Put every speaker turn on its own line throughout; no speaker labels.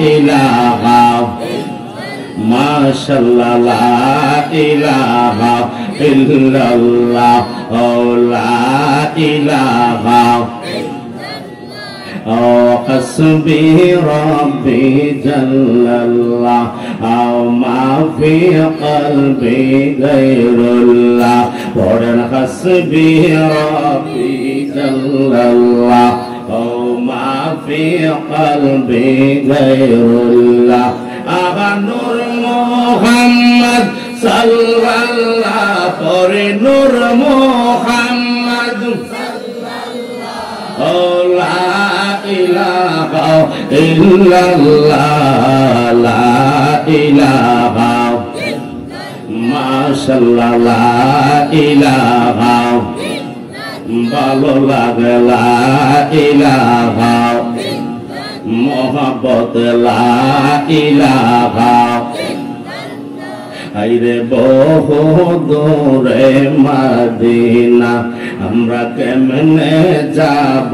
ইলাহা মাশাআল্লাহ লা ইলাহা ইল্লাল্লাহ লা ইলাহা حسبي ربي جل الله أو ما في قلبي غير الله ورن حسبي ربي جل الله أو ما في قلبي غير الله أغا نور محمد صلى الله پر نور محمد لا إله إلا الله لا إله ما شاء الله لا إله ভালো লাগে লা ইলাহা মোহাব্বত লা ইলাহা আইরে বহু দূরে মদিনা আমরা কেমনে যাব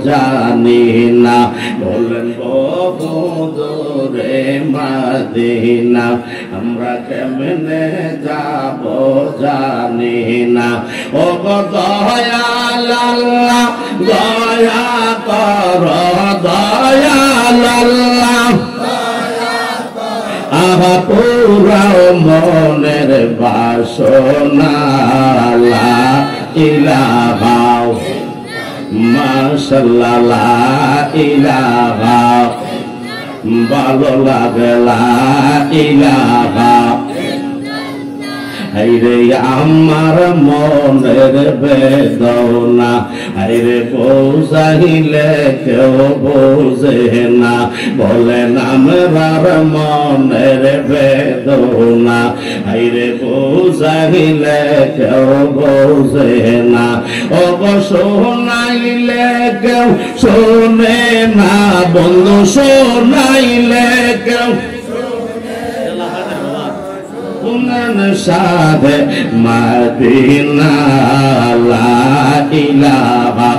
জানি না বলেন বহু দূরে মদিনা আমরা কেমনে যাব জানি না ও দয়াল আল্লাহ দয়া কর দয়াল আল্লাহ আহা পুরাও মনের বাসনা লা ইলাহা মাশাআল্লাহ লা ইলাহা ভালো লাগে লা ইলাহা হায়রে আমার মনের বেদনা হায়রে বোঝাইলে কেউ বোঝে না বলেন আমার মনের বেদনা হায়রে বোঝাইলে কেউ বোঝে না ও শোনাইলে কেউ শোনে না বন্ধু শোনাইলে কেউ সাদে মদিনা লা ইলাহা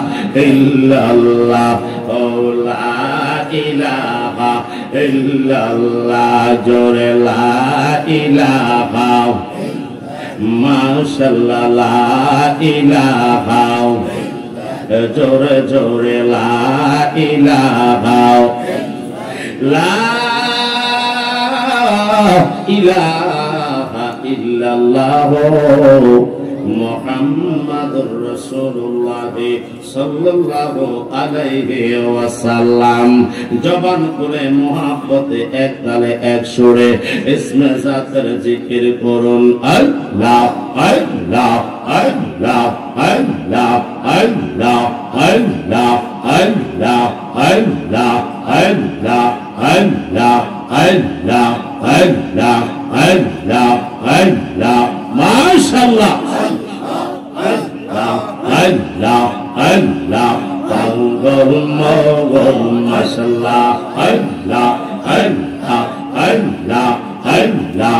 ইল্লাল্লাহ লা ইলাহা ইল্লাল্লাহ জোরে লা ইলাহা মাশাআল্লাহ লা ইলাহা জোরে জোরে লা ইলাহা লা ইলাহা ইল্লাল্লাহ মুহাম্মাদুর রাসূলুল্লাহ সাল্লাল্লাহু আলাইহি ওয়াসাল্লাম জবান খুলে মুহাব্বতে এক তালে এক সুরে ইসমে জাতের জিকির করুন আল্লাহ আল্লাহ আল্লাহ আল্লাহ আল্লাহ আল্লাহ আল্লাহ আল্লাহ আল্লাহ আল্লাহ আল্লাহ আল্লাহ আল্লাহ আল্লাহ মাশাআল্লাহ আল্লাহ আল্লাহ আল্লাহ তাঙ্গল মগল মাশাআল্লাহ আল্লাহ আল্লাহ আল্লাহ আল্লাহ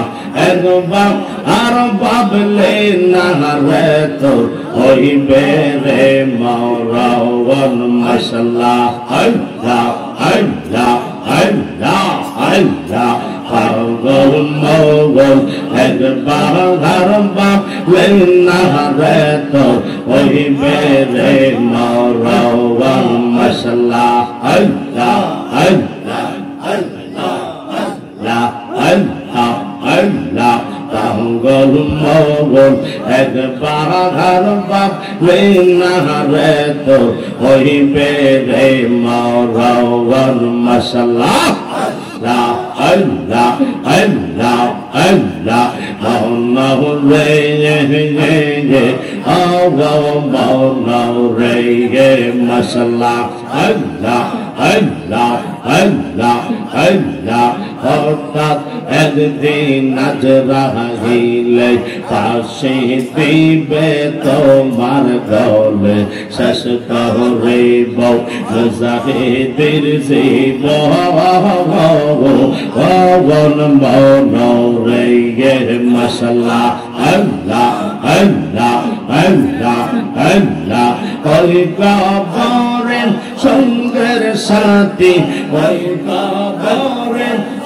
একবার আর ভাবলে না রে তো হইবে রে মাওলাওয়ান মাশাআল্লাহ আল্লাহ আল্লাহ আল্লাহ আল্লাহ পাগল মগল একবার আর ভাবলে না রে তো হইবে রে মাওলাওয়ান মাশাআল্লাহ আল্লাহ আল্লাহ আল্লাহ আল্লাহ আল্লাহ আল্লাহ পাগল মগল একবার আর ভাবলে না রে তো হইবে রে মাওলাওয়ান মাশাআল্লাহ আল্লাহ আল্লাহ আল্লাহ আল্লাহ আল্লাহ রে আল্লাহ রে মাশাআল্লাহ আল্লাহ আল্লাহ আল্লাহ আল্লাহ হঠাৎ একদিন আজরাইলে পাশে দিবে তোমার গলে শেষ করিব মুজাহিদের জীবন মন রে মাশাআল্লাহ আল্লাহ আল্লাহ আল্লাহ আল্লাহ ওই কবরের সঙ্গের সাথী ওই কবর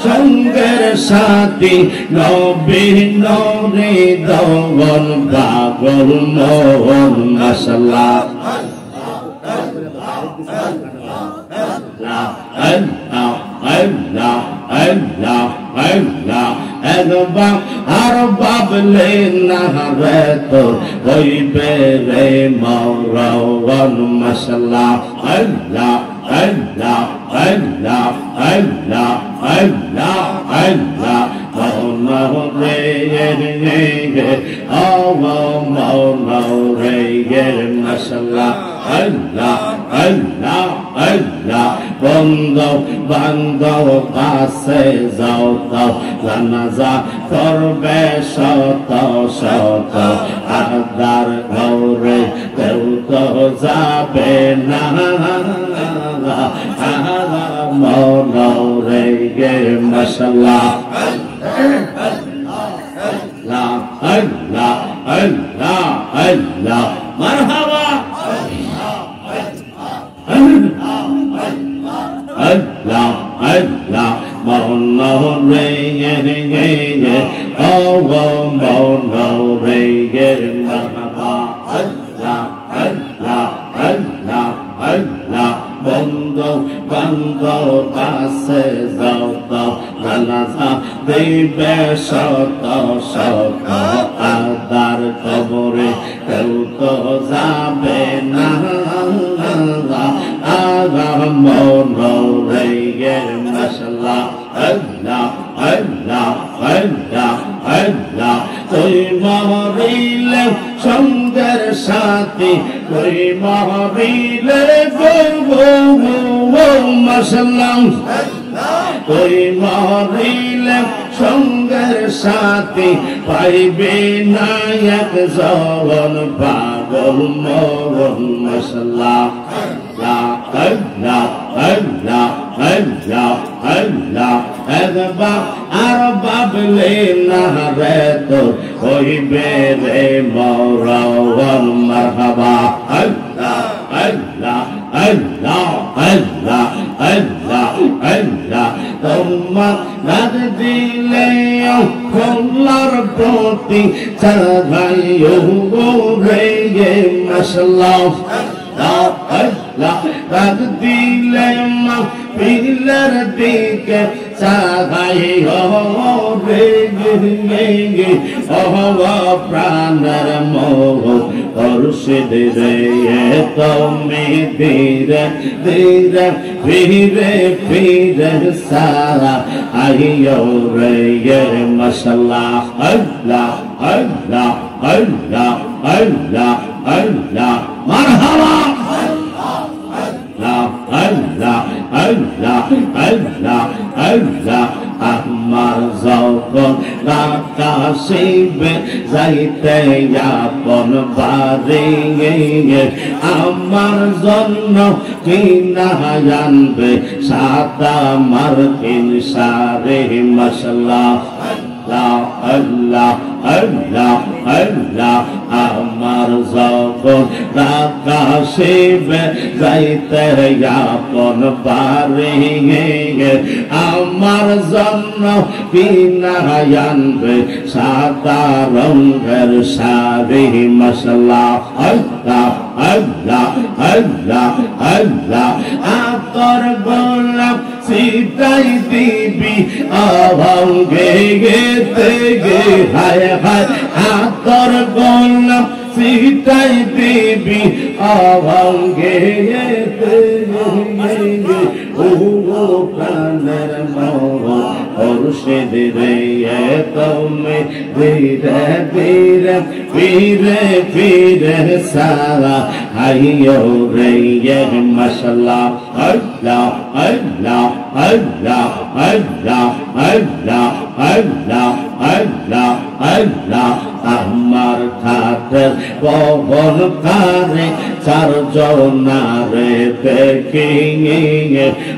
সঙ্গের সাথী নবী নূরে দওয়ান পাগল মোহন মাশাআল্লাহ আল্লাহ আল্লাহ আল্লাহ আল্লাহ একবার আর বাবলে না রে তো হইবে রে মওলান মাশাআল্লাহ আল্লাহ আল্লাহ আল্লাহ আল্লাহ আল্লাহ আল্লাহ মওলা রে মওলা রে মাশাআল্লাহ আল্লাহ আল্লাহ আল্লাহ বন্ধু বান্ধব কাছে যাও তাও জানাজা করবে শত শত আদার ঘরে কেউ তো যাবে না মওলা রে মাশাআল্লাহ আল্লাহ আল্লাহ আল্লাহ আল্লাহ মারহাবা Allah, Allah, Mawla Reye, Allah, Mawla Reye, Allah, Allah, Allah, Allah, Bondo, Bondo, Passe, Zauto, Nalaza, Debe, Soto, Soto, Adar, Kobore, Keuto, Zabe, Allah, Mawla Reye, Mashallah, Allah, Allah, Allah, Allah, Toi Maharile, Shangar Shati, Toi Maharile, Mashallah, Toi Maharile, Shangar Shati, Paibe Nayak Zawan, Pagol Mohan, Mashallah, Allah, Allah, Allah, Allah, একবার আর বাবলে না রে তো হইবে রে মওলান মারহাবা আল্লাহ আল্লাহ আল্লাহ আল্লাহ আল্লাহ আল্লাহ তোমার নাদ দিলে খোলার প্রতি চাগাইও রে মাশাআল্লাহ আল্লাহ রাগ দিলে মা পিলার দিকে চাগাই রে গে প্রাণের মোহ মুর্শিদ রে তুমি ধীরে ধীরে ফিরে ফিরে সারা আইয়ো রে মাশাআল্লাহ আল্লাহ আল্লাহ আল্লাহ আল্লাহ আল্লাহ মারহাবা Allah, Allah, Allah, Allah, Allah, আমার যখন আকাশে যাইতে আপন বাড়ি আমার জন্য কিনা জানবে সাদা মার্কিন সারে মাশাআল্লাহ আল্লাহ আল্লাহ আল্লাহ আমার যখন আকাশে যাইতে আপন বাড়ি আমার জন্য কিনা আনবে সাদা রঙের শাড়ি মাশাআল্লাহ আল্লাহ আল্লাহ আল্লাহ আল্লাহ আতর গোলাপ সিটাই দিবি আভাঙ্গে গেতে গে হায় হায় আতর গোলাপ সিটাই দিবি আভাঙ্গে গেতে গে ও প্রাণের মোহ মুর্শিদ রে তুমি ধীরে ধীরে ফিরে ফিরে সারা আইয়ো রে মাশাআল্লাহ আল্লাহ আল্লাহ আল্লাহ আল্লাহ আল্লাহ আল্লাহ আল্লাহ আল্লাহ আমার খাতের বহন কারে চারজনারে দেখি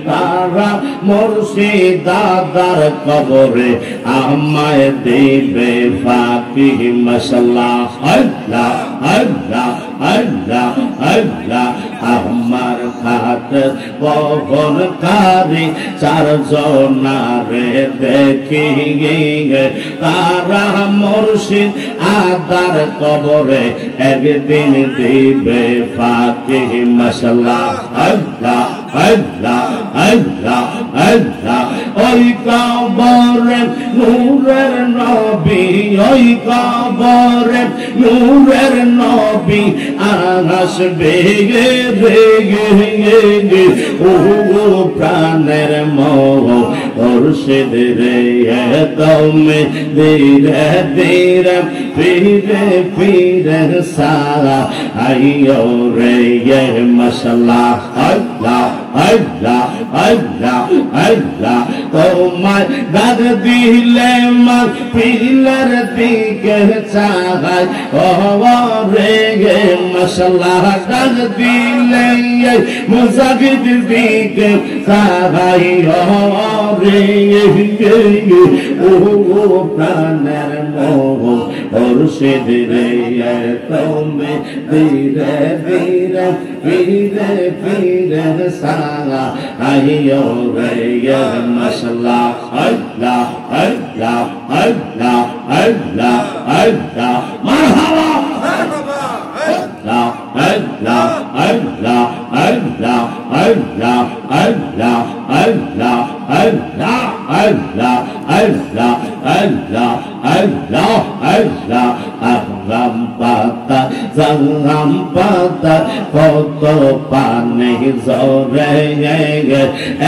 তারা মুর্শিদ দাদার কবরে আমায় দিবে ফাঁকি মাশাআল্লাহ আল্লাহ আল্লাহ আল্লাহ আল্লাহ আমার খাতে বহন কারি চারজনারে দেখি তারা মুর্শিদ আদার কবরে একদিন দিবে ফাঁকি মাশাআল্লাহ আল্লাহ আল্লাহ আল্লাহ আল্লাহ ওই কবরে নূরের নবী ওই কবরে নূরের নবী আসবে গে ও প্রাণের মোহ মুর্শিদ রে দমে ধীরে ধীরে ফিরে ফিরে সারা আইয়ো রে মাশাআল্লাহ আল্লাহ আল্লাহ আল্লাহ আল্লাহ তোমার ডাক দিলে মার পিলার দিকে চাগাই ও রে মাশাআল্লাহ ডাক দিলে মুসাফির দিকে চাগাই ও রে ও প্রাণের মোহ মুর্শিদ রে তুমি ধীরে ধীরে ফিরে ফিরে সারা আইয়ো রে মাশাআল্লাহ আল্লাহ আল্লাহ আল্লাহ আল্লাহ আল্লাহ মারহাবা আল্লাহ আল্লাহ আল্লাহ আল্লাহ আল্লাহ আল্লাহ আল্লাহ আল্লাহ আল্লাহ আল্লাহ আল্লাহ আল্লাহ আল্লাহ আহরাম পাতা জাহাম পাতা কত পানি জরে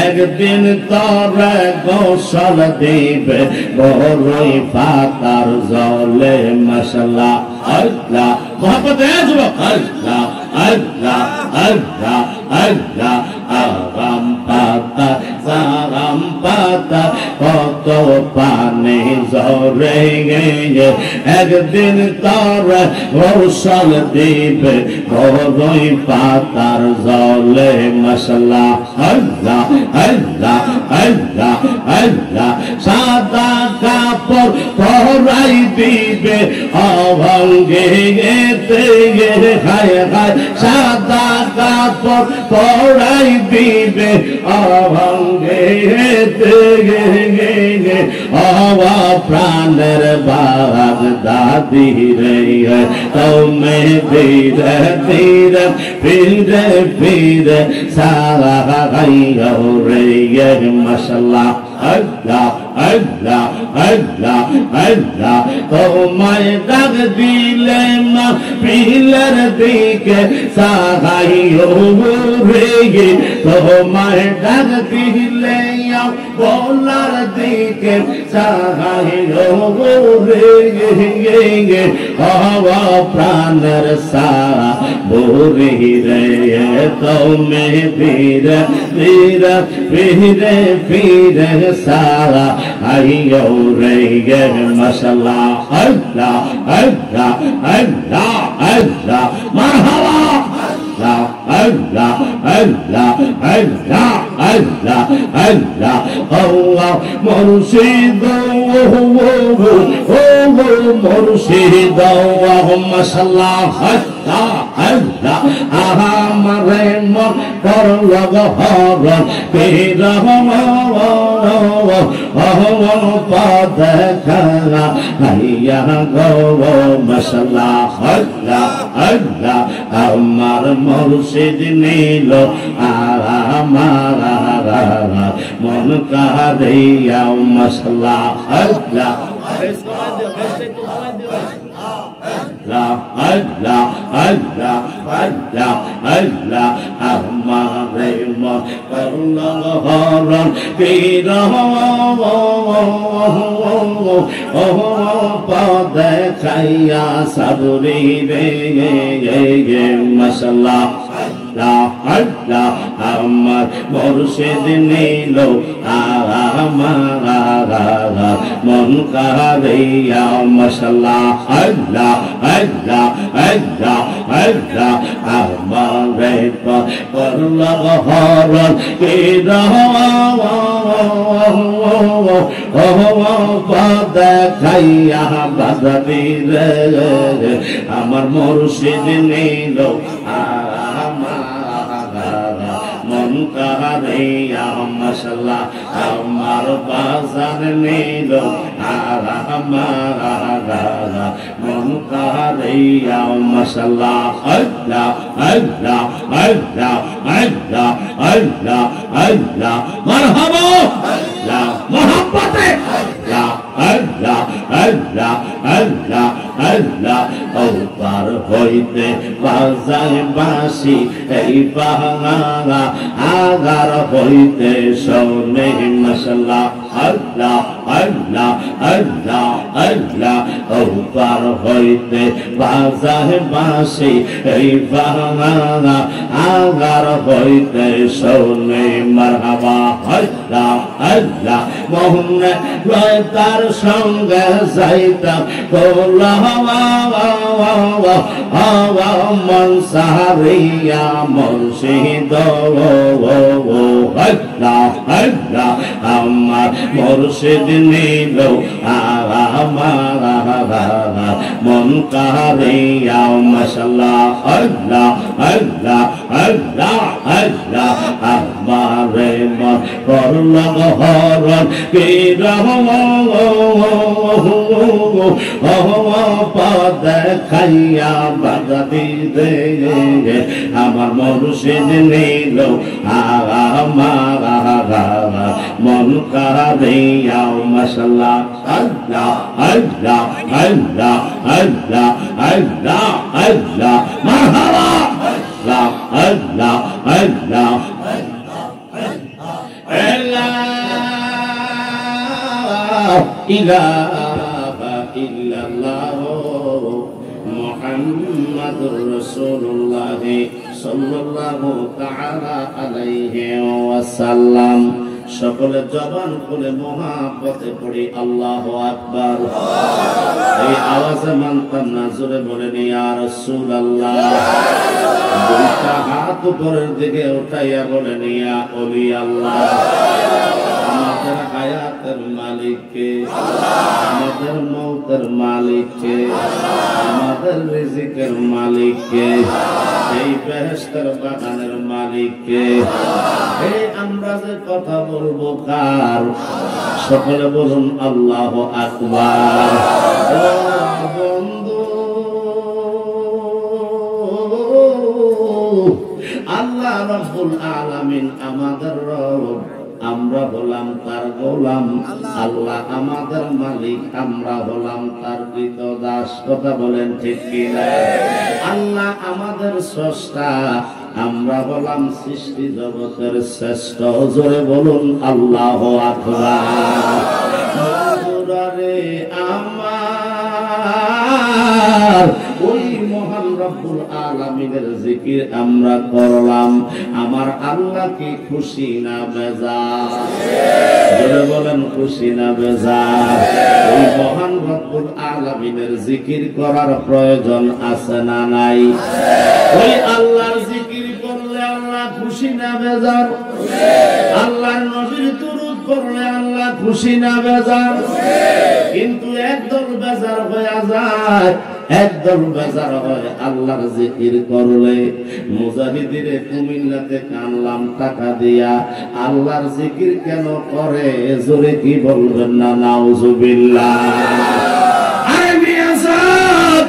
একদিন তোরে গোসল দিবে বড়ই পাতার জলে মাশাআল্লাহ আল্লাহ মোহাম্মদ যুবক আল্লাহ আল্লাহ আল্লাহ আল্লাহ আহরাম পাতা জাহাম পাতা কত পানি জরে একদিন তোরে গোসল দিবে বড়ই পাতার জলে মাশাআল্লাহ আল্লাহ আল্লাহ আল্লাহ আল্লাহ সাদা কাপড় পরাই দিবে অভঙ্গে হায় হায় সাদা কাপড় পরাই দিবে অভঙ্গে হওয়া প্রাণের বাগ দাদি রে তুমি ধীরে ধীরে ফিরে ফিরে সারা গাইও রে মাশাআল্লাহ আল্লাহ আল্লাহ আল্লাহ আল্লাহ তোমায় ডাক দিলে মা পিলার দিকে সাগাইও রে তোমায় ডাক দিলে বলার দিকে সাগাইও রে হওয়া প্রাণের সারা বুরি রে তুমি ধীরে ধীরে ফিরে ফিরে সারা আইয়ো রে মাশাআল্লাহ আল্লাহ আল্লাহ আল্লাহ আল্লাহ মারহাবা আল্লাহ আল্লাহ আল্লাহ আল্লাহ আল্লাহ আল্লাহ মুর্শিদ ও মুর্শিদ মাশাআল্লাহ আল্লাহ আল্লাহ আমারে মন করল হরণ পেরহম পদ খানা আইয়া গো মাশাআল্লাহ আল্লাহ আল্লাহ আমার মুর্শিদ নীল আমার মন কাঁদিয়া মাশাআল্লাহ আল্লাহ Allah, Allah, Allah, Allah, Allah, Amare mo Karnaharan Kira Pada Kaya Saburi Be Mashallah Allah, Allah, Amar Murshid Nilo Amara Mon Kariya Mashallah Allah, Allah, Allah, Allah, Amare Karnaharan Kira Pada Kaya Saburi Amar Murshid Nilo কাহারিয়া মাশাআল্লাহ আমার বাজার নীল আমার মন কাহারিয়া মাশাআল্লাহ আল্লাহ আল্লাহ আল্লাহ আল্লাহ আল্লাহ আল্লাহ মারহাবা আল্লাহ মোহাব্বতে আল্লাহ আল্লাহ আল্লাহ আল্লাহ আল্লাহ ও পার হইতে বাজায় বাঁশি এই বাংলা আগার হইতে শোনে মাশাআল্লাহ আল্লাহ আল্লাহ আল্লাহ আল্লাহ ও পার হইতে বাজায় বাঁশি এই বাংলা আগার হইতে শোনে মারহাবা আল্লাহ আল্লাহ মোহনে তার সঙ্গে যাইতাম কোলা মন সাহারিয়া মুর্শিদ আমার মুর্শিদ নীল আমার মন কাহারিয়া মাশাআল্লাহ আল্লাহ আল্লাহ আল্লাহ আল্লাহ আমারে মন করল হরণ কি পদ খাইয়া বাগাদি দে আমার মুর্শিদ নীল আমার মন কাহারিয়া মাশাআল্লাহ আল্লাহ আল্লাহ আল্লাহ আল্লাহ আল্লাহ আল্লাহ মারহাবা আল্লাহ আল্লাহ আল্লাহ ইলাহা ইল্লাল্লাহ মুহাম্মাদুর রাসূলুল্লাহ সাল্লাল্লাহু তাআলা আলাইহি ওয়াসাল্লাম সকলে জবান খুলে মহাব্বতে পড়ি আল্লাহু আকবার এই আওয়াজে মানতাম না জোরে বলেন ইয়া রাসূলুল্লাহ দুইটা হাত উপরের দিকে উঠাইয়া বলেন ইয়া ওলি আল্লাহ আমাদের হায়াতের মালিক কে আমাদের মৌতের মালিক কে আমাদের রিজিকের মালিক কে এই বেহেশতের বাগানের মালিক কে এই আমরা যে কথা বলবো কার সকলে বলুন আল্লাহু আকবার বন্ধু আল্লাহ রাব্বুল আলামিন আমাদের রব আমরা হলাম তার গোলাম আল্লাহ আমাদের মালিক আমরা হলাম তার কৃতদাস কথা বলেন ঠিক কিনা আল্লাহ আমাদের স্রষ্টা আমরা হলাম সৃষ্টি জগতের শ্রেষ্ঠ জোরে বলুন আল্লাহু আকবার আমার ওই মহান রব্বুল আলামিনের জিকির আমরা করলাম আমার আল্লাহ কি খুশি না বেজার জোরে বলেন খুশি না বেজার ওই মহান রব্বুল আলামিনের জিকির করার প্রয়োজন আছে না নাই ওই আল্লাহর জিকির করলে আল্লাহ খুশি না বেজার আল্লাহর নবীর দুরূদ পড়লে আল্লাহ খুশি না বেজার কিন্তু একদল বেজার হয়ে যায় একদল বেজার হয় আল্লাহর জিকির করলে মুজাহিদিরে কুমিল্লাতে কানলাম টাকা দিয়া আল্লাহর জিকির কেন করে জোরে কি বলবেন না নাউজুবিল্লাহ আরে মিয়া সাহেব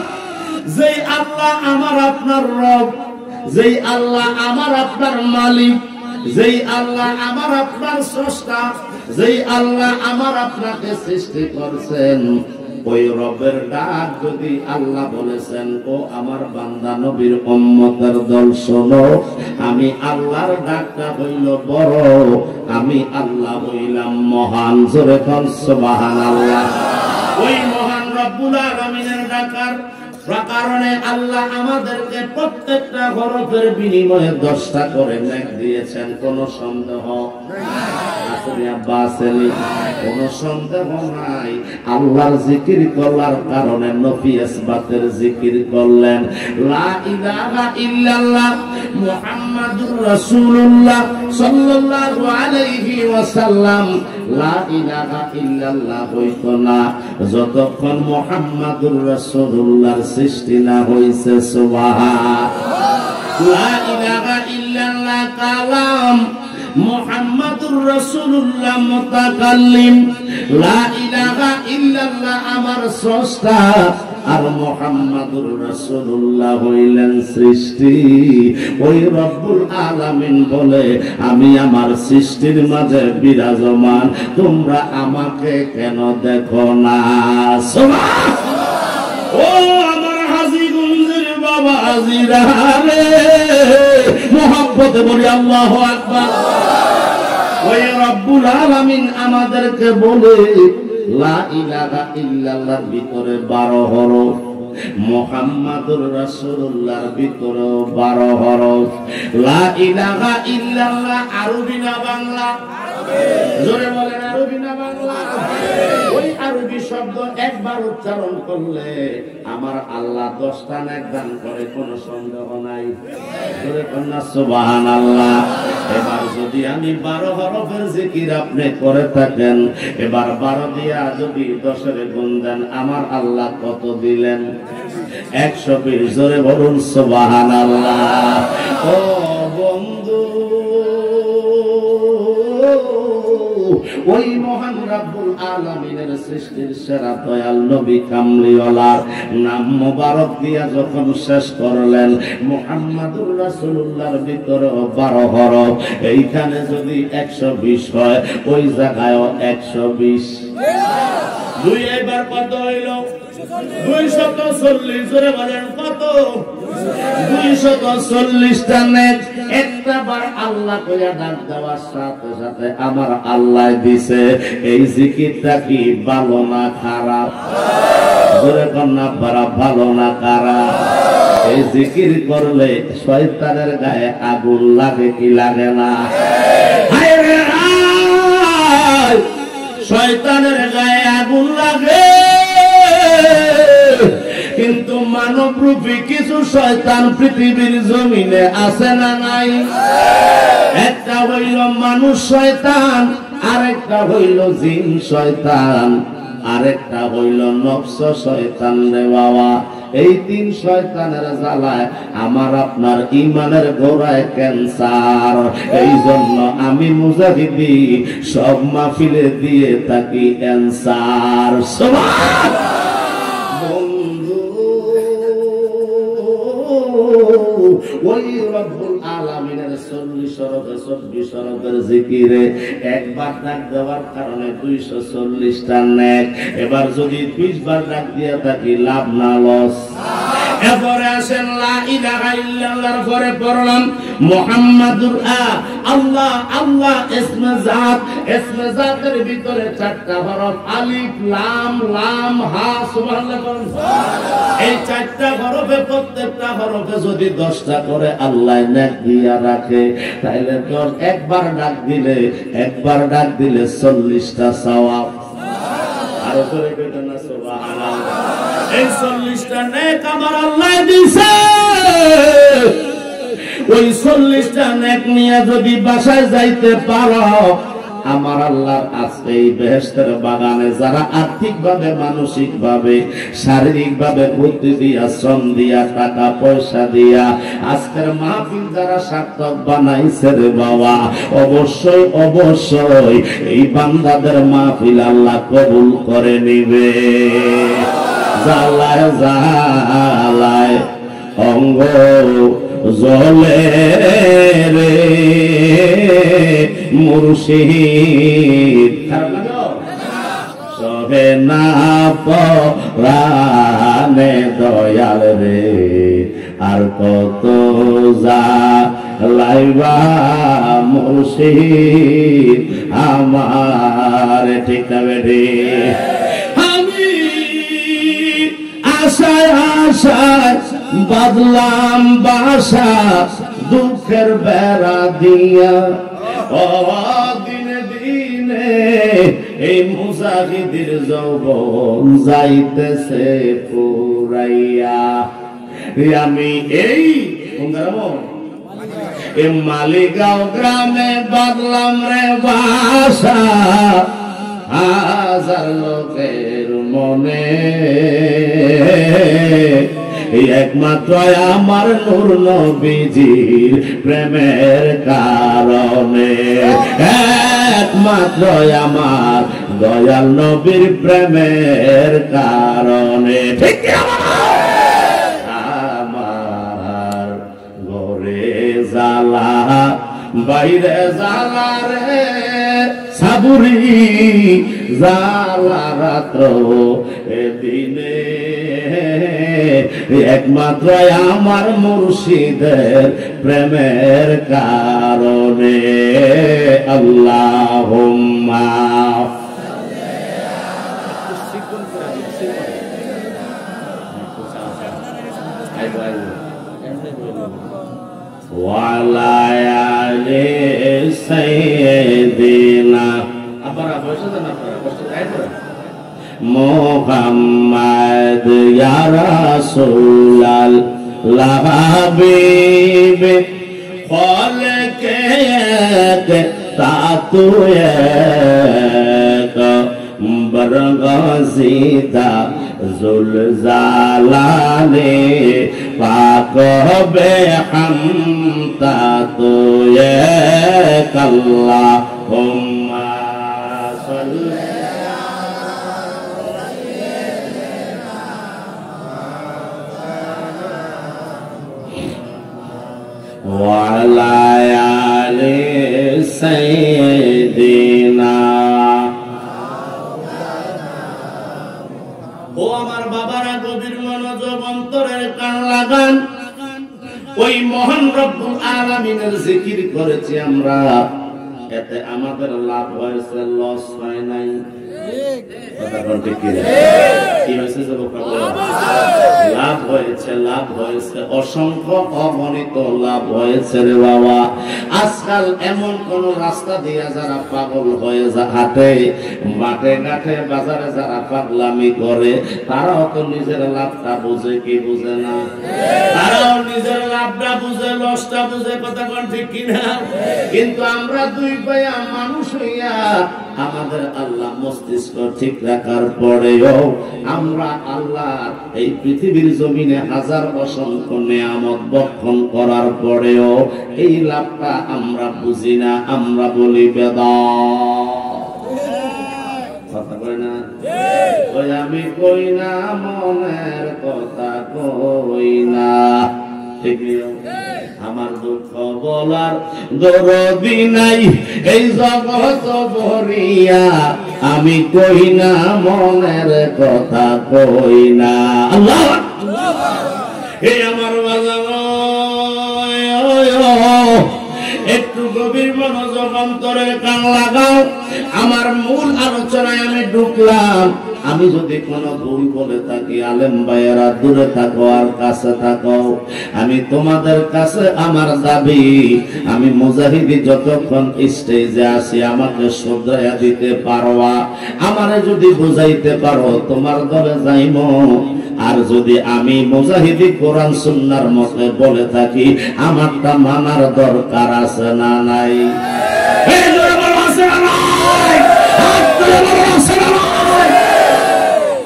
যেই আল্লাহ আমার আপনার রব যেই আল্লাহ আমার আপনার মালিক যেই আল্লাহ আমার আপনার স্রষ্টা যেই আল্লাহ আমার আপনাকে সৃষ্টি করছেন ওই রবের ডাক যদি আল্লাহ বলেছেন ও আমার বান্দা নবীর উম্মতের দল শোনো আমি আল্লাহর ডাকটা হইল বড় আমি আল্লাহ হইলাম মহান জোরে কোন সুবহানাল্লাহ ওই মহান রব্বুল আলামিনের ডাকার কারণে আল্লাহ আমাদেরকে প্রত্যেকটা হরফের বিনিময়ে 10টা করে নেক দিয়েছেন কোন সন্দেহ কোন সন্দেহ নাই আল্লাহর জিকির করার কারণে নফি ইসবাতের জিকির করলেন লা ইলাহা ইল্লাল্লাহ মুহাম্মাদুর রাসূলুল্লাহ সাল্লাল্লাহু আলাইহি ওয়াসাল্লাম লা ইলাহা ইল্লাল্লাহ হইতো না যতক্ষণ মুহাম্মাদুর রাসূলুল্লাহর সৃষ্টি না হইছে সুবহান লা ইলাহা ইল্লাল্লাহ কালাম মুহাম্মাদুর রাসূলুল্লাহ মুতাকাল্লিম, লা ইলাহা ইল্লাল্লাহ আমার স্রষ্টা, আর মুহাম্মাদুর রাসূলুল্লাহ হইলেন সৃষ্টি। ওই রব্বুল আলামিন বলে আমি আমার সৃষ্টির মাঝে বিরাজমান, তোমরা আমাকে কেন দেখো না? ও আমার হাজীগঞ্জের বাবা হাজীরা রে, মুহাব্বতে বলি আল্লাহু আকবার। ওই রব্বুল আলামিন আমাদেরকে বলে লা ইলাহা ইল্লাল্লাহর ভিতরে 12 হরফ, মুহাম্মাদুর রাসূলুল্লাহর ভিতরে 12 হরফ। লা ইলাহা ইল্লাল্লাহ আরবি না বাংলা? জোরে বলেন আরবি না বাংলা? ওই আরবি শব্দ একবার উচ্চারণ করলে আমার আল্লাহ 10টা নেক দান করে, কোনো সন্দেহ নাই। জোরে কন্যা সুবহানাল্লাহ। এবার যদি আমি 12 হরফের জিকির আপনি করে থাকেন, এবার 12 দিয়া যদি 10-এর গুণ দেন, আমার আল্লাহ কত দিলেন? 120। জোরে বলুন সুবহানাল্লাহ। ও বন্ধু, ওই মহান রব্বুল আলামিনের সৃষ্টির সেরা দয়াল নবী কামলিওয়ালার নাম মোবারক দিয়া যখন শেষ করলেন, মুহাম্মাদুর রাসূলুল্লাহর ভিতরে 12 হরফ, এইখানে যদি 120 হয়, ওই জায়গায়ও 120। দুই এবার কত হইল? 240। জোরে বলেন কত? 240টা নেক একটা বার আল্লাহ কইয়া ডাক দেওয়ার সাথে সাথে আমার আল্লাহ দিছে। এই জিকিরটা কি ভালো না খারাপ? জোরে কন্যা বাড়া, ভালো না খারাপ? এই জিকির করলে শয়তানের গায়ে আগুন লাগে কি লাগে না? শয়তানের গায়ে আগুন লাগে, কিন্তু মানব রূপী কিছু শয়তান পৃথিবীর জমিনে আছে না নাই? একটা হইল মানুষ শয়তান, আরেকটা হইল জিন শয়তান, আরেকটা হইল নফস শয়তান রে বাবা। এই 3 শয়তানের জ্বালায় আমার আপনার ইমানের গোড়ায় ক্যান্সার। এই জন্য আমি মুজাহিদি সব মাহফিলে দিয়ে থাকি ক্যান্সার। বন্ধু, ওই রব্বুল আলামিনের 40 হরফে 24 হরফের জিকিরে একবার ডাক দেওয়ার কারণে 240টা নেক। এবার যদি 20 বার ডাক দিয়ে থাকি, লাভ না লস? এরপরে আসেন লা ইলাহা ইল্লাল্লাহর পরে পড়লাম মুহাম্মাদুর আল্লাহ। আল্লাহ ইসমে জাত, ইসমে জাতের ভিতরে 4টা হরফ, আলিফ লাম লাম হা। সুবহানাল্লাহ। এই 4টা হরফে, প্রত্যেকটা হরফে যদি 10টা করে আল্লাহ নেক দিয়া রাখে, তাহলে একবার ডাক দিলে 40টা সওয়াব। আর করে কইতেন না সুবহানাল্লাহ। এই 40টা নেক আমার আল্লাহ দিছে। ওই 40টা নেক নিয়ে যদি বাসায় যাইতে পারো, আমার আল্লাহ আজকে এই বেহেশতের বাগানে যারা আর্থিক ভাবে, মানসিক ভাবে, শারীরিক ভাবে, বুদ্ধি দিয়া, শ্রম দিয়া, টাকা পয়সা দিয়া আজকের মাহফিল যারা সার্থক বানাইছে রে বাবা, অবশ্যই অবশ্যই এই বান্দাদের মাহফিল আল্লাহ কবুল করে নিবে। জালায় জালায় অঙ্গ জলে রে মুর্শিদ, সহে না পরানে দয়াল রে, আর কত জালাইবা মুর্শিদ আমার। ঠিক না বেঠি? আমি আশায় আশায় বাদলাম বাসা, দুঃখের বেড়া দিয়া। ও দিনে দিনে এই মুজাহিদের যৌবন যাইতেছে পুরাইয়া। আমি এই মালিগাঁও গ্রামে বাদলাম রে বাসা, হাজার লোকের মনে একমাত্র আমার নূর নবীজির প্রেমের কারণে, একমাত্র আমার দয়াল নবীর প্রেমের কারণে। ঠিক আমার ঘরে জ্বালা বাইরে জ্বালা রে সাবুরি জ্বালা রাত্র এদিনে, একমাত্র আমার মুর্শিদের প্রেমের কারণে। আল্লাহুম্মা ওয়ালা আলি সাইয়্যিদিনা মুহাম্মদ ইয়া রাসূলাল্লাহ হাবিবে খলকে তাতু এক বরগসিদা জুলজালানে পাক হবে হামতা তো এক আল্লাহুম্মা সাল্লি ওয়ালা আলি সাইয়্যিদিনা। ও আমার বাবারা, গভীর মনোযোগ, অন্তরের কান লাগান। ওই মহান রব্বুল আলামিনের জিকির করেছি আমরা, এতে আমাদের লাভ হয়েছে, লস হয় নাই। লাভ হয়েছে, লাভ হয়েছে, অসংখ্য অগণিত লাভ হয়েছে রে বাবা। আজকাল এমন কোন রাস্তা দিয়ে যারা পাগল হয়ে হাঁটে, মাঠে ঘাটে বাজারে যারা পাগলামি করে, তারাও তো নিজের লাভটা বুঝে কি বুঝে না? তারাও নিজের লাভটা বুঝে, লসটা বুঝে। কথা কোন ঠিক কিনা? কিন্তু আমরা দুই ভাইয়া মানুষ হইয়া আমাদের আল্লাহ মস্তিষ্ক ঠিক রাখার পরেও আমরা আল্লাহ এই পৃথিবীর জমিনে হাজার অসংখ্য নিয়ামত বক্ষণ করার পরেও এই লাভটা আমরা বুঝি না। আমরা বলি কথা কই না, ওই আমি কই না, মনের কথা কই না। ঠিক আমার দুঃখ বলার দরদি নাই এই জগৎ ভরিয়া, আমি কই না, মনের কথা কই না। আল্লাহ এই আমার একটু গভীর মনোযোগ, অন্তরের কান লাগাও। আমার মূল আলোচনায় আমি ঢুকলাম। আমি যদি কোনো ভুল বলে থাকি, আলেম ভাইয়েরা দূরে থাকো আর কাছে থাকো। আমি তোমাদের কাছে আমার দাবি, আমি মুজাহিদি যতক্ষণ স্টেজে আসি আমাকে শ্রদ্ধা দিতে পারবা। আমারে যদি বুঝাইতে পারো তোমার দলে যাইমো। আর যদি আমি মুজাহিদি কোরআন সুন্নাহর মতে বলে থাকি, আমারটা মানার দরকার আছে না নাই?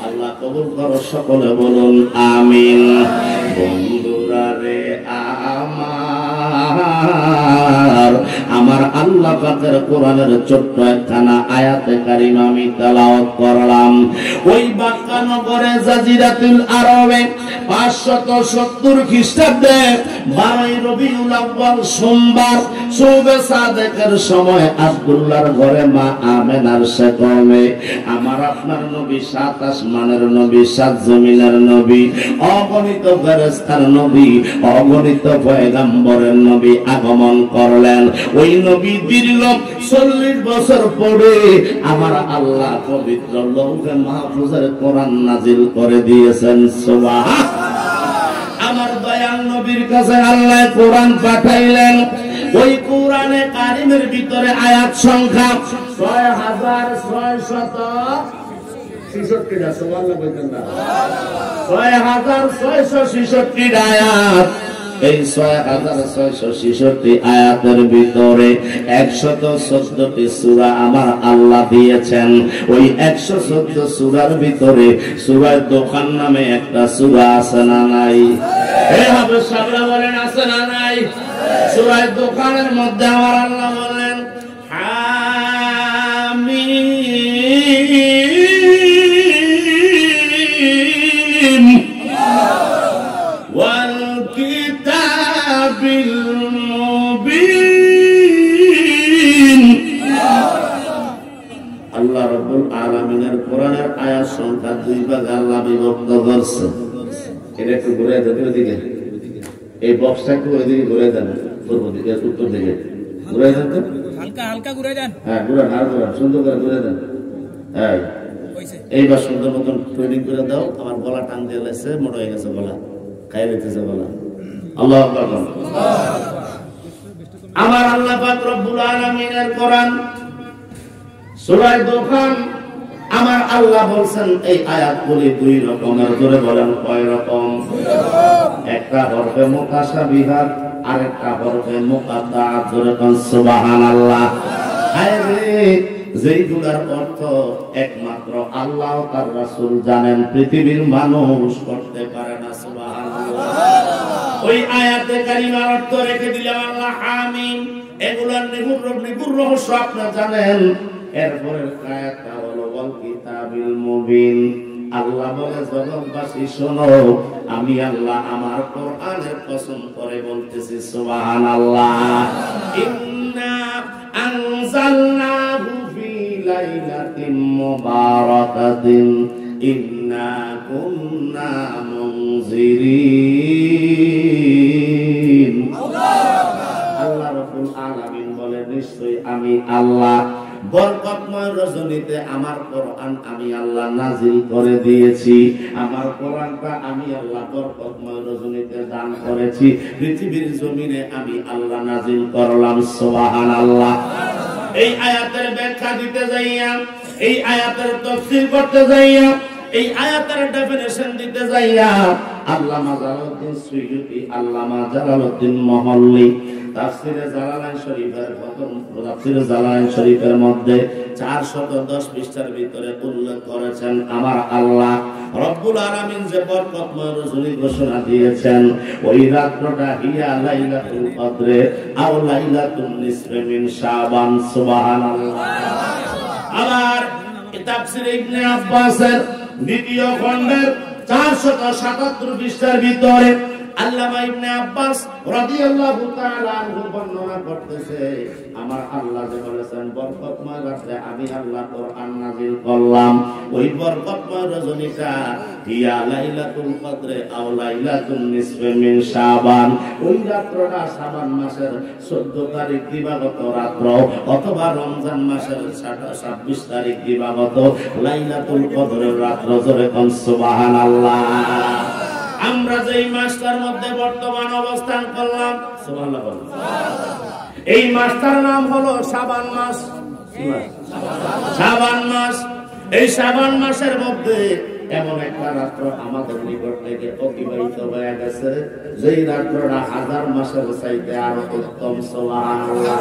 আল্লাহ কবুল করো, সকলে বলুন আমিন। বন্ধুরা রে আমার আল্লাহ পাকের কোরআনের ছোট্ট একখানা আয়াতে কারিমা আমি তেলাওয়াত করলাম। ওই বাক্কা নগরে জাজিরাতুল আরবে 570 খ্রিস্টাব্দে 12 রবিউল আউয়াল সোমবার শবে সাদেকের সময় আব্দুল্লাহর ঘরে মা আমেনার সেকমে আমার আপনার নবী, 7 আসমানের নবী, 7 জমিনের নবী, অগণিত ফেরেশতার নবী, অগণিত পয়গম্বরের নবী আগমন করলেন। ওই নবী দীর্ঘ 40 বছর পরে আমার আল্লাহ পবিত্র লৌহে মাহফুজের কোরআন নাজিল করে দিয়েছেন। সুবহান। আমার দয়াল নবীর কাছে আল্লাহ কোরআন পাঠাইলেন। ওই কোরআনে কারিমের ভিতরে আয়াত সংখ্যা 6666টা। সুবহানাল্লাহ বলতেন না? 6666 আয়াত। এই 6666 আয়াতের ভিতরে 114টি সূরা আমার আল্লাহ দিয়েছেন। ওই 114 সূরার ভিতরে সূরা দোকান নামে একটা সূরা আছে না নাই? এই হাফেজ সাহেবরা বলেন আছে না নাই? সূরা দোকানের মধ্যে আমার আল্লাহ বলেন হামিম ওয়াল কিতাবিল মুবিন। আল্লাহ রাব্বুল আলামিনের কোরআনের আয়াত সংখ্যা 2 ভাগে আল্লাহ বিভক্ত করছে। এটা একটু ঘুরে দেন দিকে, এই বক্সটা একটু ওইদিকে ঘুরে দেন, পূর্ব দিকে উত্তর দিকে ঘুরে দেন তো,
হালকা হালকা ঘুরে দেন।
হ্যাঁ ঘুরে আর ঘুরে সুন্দর করে ঘুরে দেন। হ্যাঁ এইবার সুন্দর মতন ট্রেনিং করে দাও। আমার গলা টান দিয়ে লাগছে, মোটা হয়ে গেছে গলা, খাই রেখেছে গলা। আল্লাহু আকবার। আমার আল্লাহ পাক রব্বুল আলামিনের কোরআন সূরা দোকান আমার আল্লাহ বলছেন এই আয়াতগুলি 2 রকমের। জোরে বলেন কয় রকম? একটা হরফে মুতাশাবিহা, আরেকটা হরফে মুকাদ্দাত। জোরে কোন সুবহানাল্লাহ। আরে যেইগুলার অর্থ একমাত্র আল্লাহ তার রাসূল জানেন, পৃথিবীর মানুষ করতে পারে না। সুবহানাল্লাহ। ওই আয়াতে কারিমার অর্থ রেখে দিলাম আল্লাহ হামিম। এগুলোর নিগুর রহস্য আপনারা জানেন। এরপরে আয়াতটা হলো ওয়াল কিতাবিল মুবিন। আল্লাহ বলে জগৎবাসী শোনো, আমি আল্লাহ আমার কোরআনের কসম করে বলতেছি সুবহানাল্লাহ। ইন্না আনজালনাহু ফি লাইলাতিন মুবারাকাতিন ইন্না কুন্না মুনজিরিন। আল্লাহ রাব্বুল আলামিন বলে নিশ্চয়ই আমি আল্লাহ বরকতময় রজনীতে আমার কোরআন আমি আল্লাহ নাজিল করে দিয়েছি। আমার কোরআনটা আমি আল্লাহ বরকতময় রজনীতে দান করেছি। পৃথিবীর জমিনে আমি আল্লাহ নাজিল করলাম। সুবহানাল্লাহ। এই আয়াতের ব্যাখ্যা দিতে যাইয়া, এই আয়াতের তাফসীর করতে যাইয়া, এই আয়াতের ডেফিনিশন দিতে যাইয়া আল্লামা জালালউদ্দিন সুয়ুতী, আল্লামা জালালউদ্দিন মহল্লী তাফসীরে জালালাইন শরীফের মধ্যে 410 পৃষ্ঠার ভিতরে উল্লেখ করেছেন আমার আল্লাহ রব্বুল আলামিন যে বরকতময় রজনী ঘোষণা দিয়েছেন, ওই রাতটা হিয়া লাইলাতুল কদরে আও লাইলাতুন নিসফে মিন শাবান। সুবহানাল্লাহ। আবার তাফসীরে ইবনে আব্বাসের দ্বিতীয় খণ্ডের 477 পৃষ্ঠার ভিতরে আল্লামা ইবনে আব্বাস রাদিয়াল্লাহু তাআলা আনহু বর্ণনা করতেছে, আমার আল্লাহ যে বলেছেন বরকতময় রাতে আমি আল্লাহ কোরআন নাযিল করলাম, ওই বরকতময় রজনীটা হিয়া লাইলাতুল কদরে আও লাইলাতুন নিসফে মিন শাবান। ওই রাতটা শাবান মাসের 14 তারিখ দিবাগত রাত্র, অথবা রমজান মাসের 26 তারিখ দিবাগত লাইলাতুল কদরের রাত্র। জোরে কোন সুবহানাল্লাহ। আমরা যেই মাসটার মধ্যে বর্তমান অবস্থান করলাম, সুবহানাল্লাহ বলেন, এই মাসটার নাম হলো শাবান মাস। শাবান মাস। এই শাবান মাসের মধ্যে এমন একটা রাত্র আমাদের নিকট থেকে অতিবাহিত হয়ে গেছে, যেই রাত্রটা 1000 মাসের চাইতে আরো উত্তম। সুবহানাল্লাহ।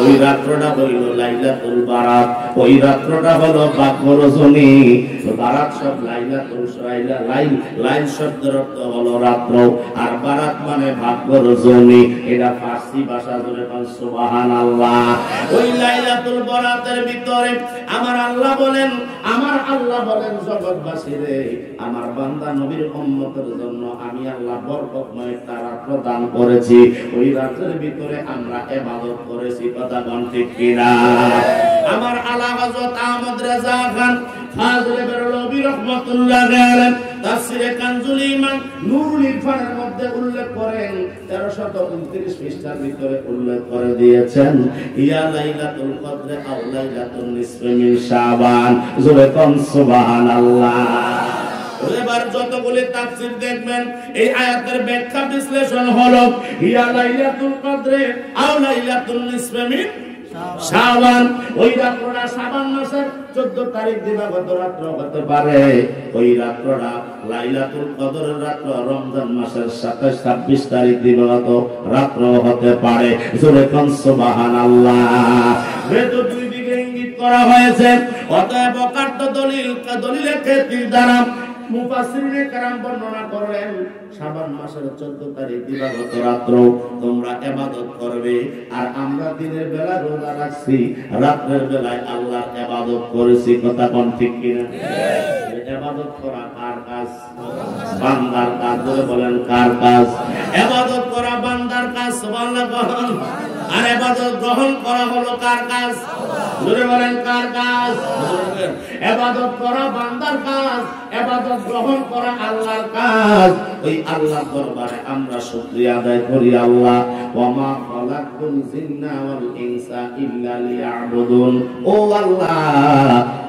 ওই রাত্রটা হইল লাইলাতুল বারাত। ওই রাত্রটা হলো ভাগ্য রজনী। বারাত সব লাইলাতুল লাইল শব্দের অর্থ হলো রাত্র, আর বারাত মানে ভাগ্য রজনী। এটা ফার্সি ভাষা। ধরে সুবহানাল্লাহ। ওই লাইলাতুল বারাতের ভিতরে আমার আল্লাহ বলেন জগৎবাসী রে, আমার বান্দা নবীর উম্মতের জন্য আমি আল্লাহ বরকতময় একটা রাত্র দান করেছি। ওই রাতের ভিতরে আমরা ইবাদত করেছি। কথা কোন ঠিক কিনা? আমার আলা হযরত আহমদ রেজা খান ফাজলে বেরলভী রাহমাতুল্লাহ আলাইহি তাফসীরে কানজুল ঈমান নূরুল ইরফানের মধ্যে উল্লেখ করেন, 1329 পৃষ্ঠার ভিতরে উল্লেখ করে দিয়েছেন, ইয়া লাইলাতুল কদরে আও লাইলাতুন নিসফে মিন শাবান। জোরে কোন সুবহানাল্লাহ। এবার যতগুলি তাফসীর দেখবেন, এই আয়াতের ব্যাখ্যা বিশ্লেষণ হলো ইয়া লাইলাতুল কদরে আও লাইলাতুন নিসফে মিন শাবান। ওই রাতটা শাবান মাসের 14 তারিখ দিবাগত রাত্র হতে পারে। ওই রাত্রটা লাইলাতুল কদরের রাত রমজান মাসের 27-26 তারিখ দিবাগত রাত্র হতে পারে। জোরে কোন সুবহানাল্লাহ। যেহেতু দুই দিকে ইঙ্গিত করা হয়েছে, অতএব অকাট্য দলিলের ক্ষেত্রে দ্বারা মুফাসসিরিনে কেরাম বর্ণনা করেন শাবান মাসের 14 তারিখ দিবাগত রাত্র তোমরা ইবাদত করবে, আর আমরা দিনের বেলা রোজা রাখছি, রাতের বেলায় আল্লাহর ইবাদত করেছি। কথা কোন ঠিক কিনা? ইবাদত করা কার কাজ? বান্দার কাজ। বলে বলেন কার কাজ? ইবাদত করা বান্দার কাজ। সুবহানাল্লাহ বলেন। আর ইবাদত গ্রহণ করা হলো কার কাজ? বলে বলেন কার কাজ? ইবাদত করা বান্দার কাজ, ইবাদত গ্রহণ করা আল্লাহর কাজ। ওই আল্লাহর দরবারে আমরা শুকরিয়া আদায় করি, আল্লাহ ওয়া মা খালাকুল জিন্না ওয়াল ইনসা ইল্লা লিয়াবুদুন। ও আল্লাহ,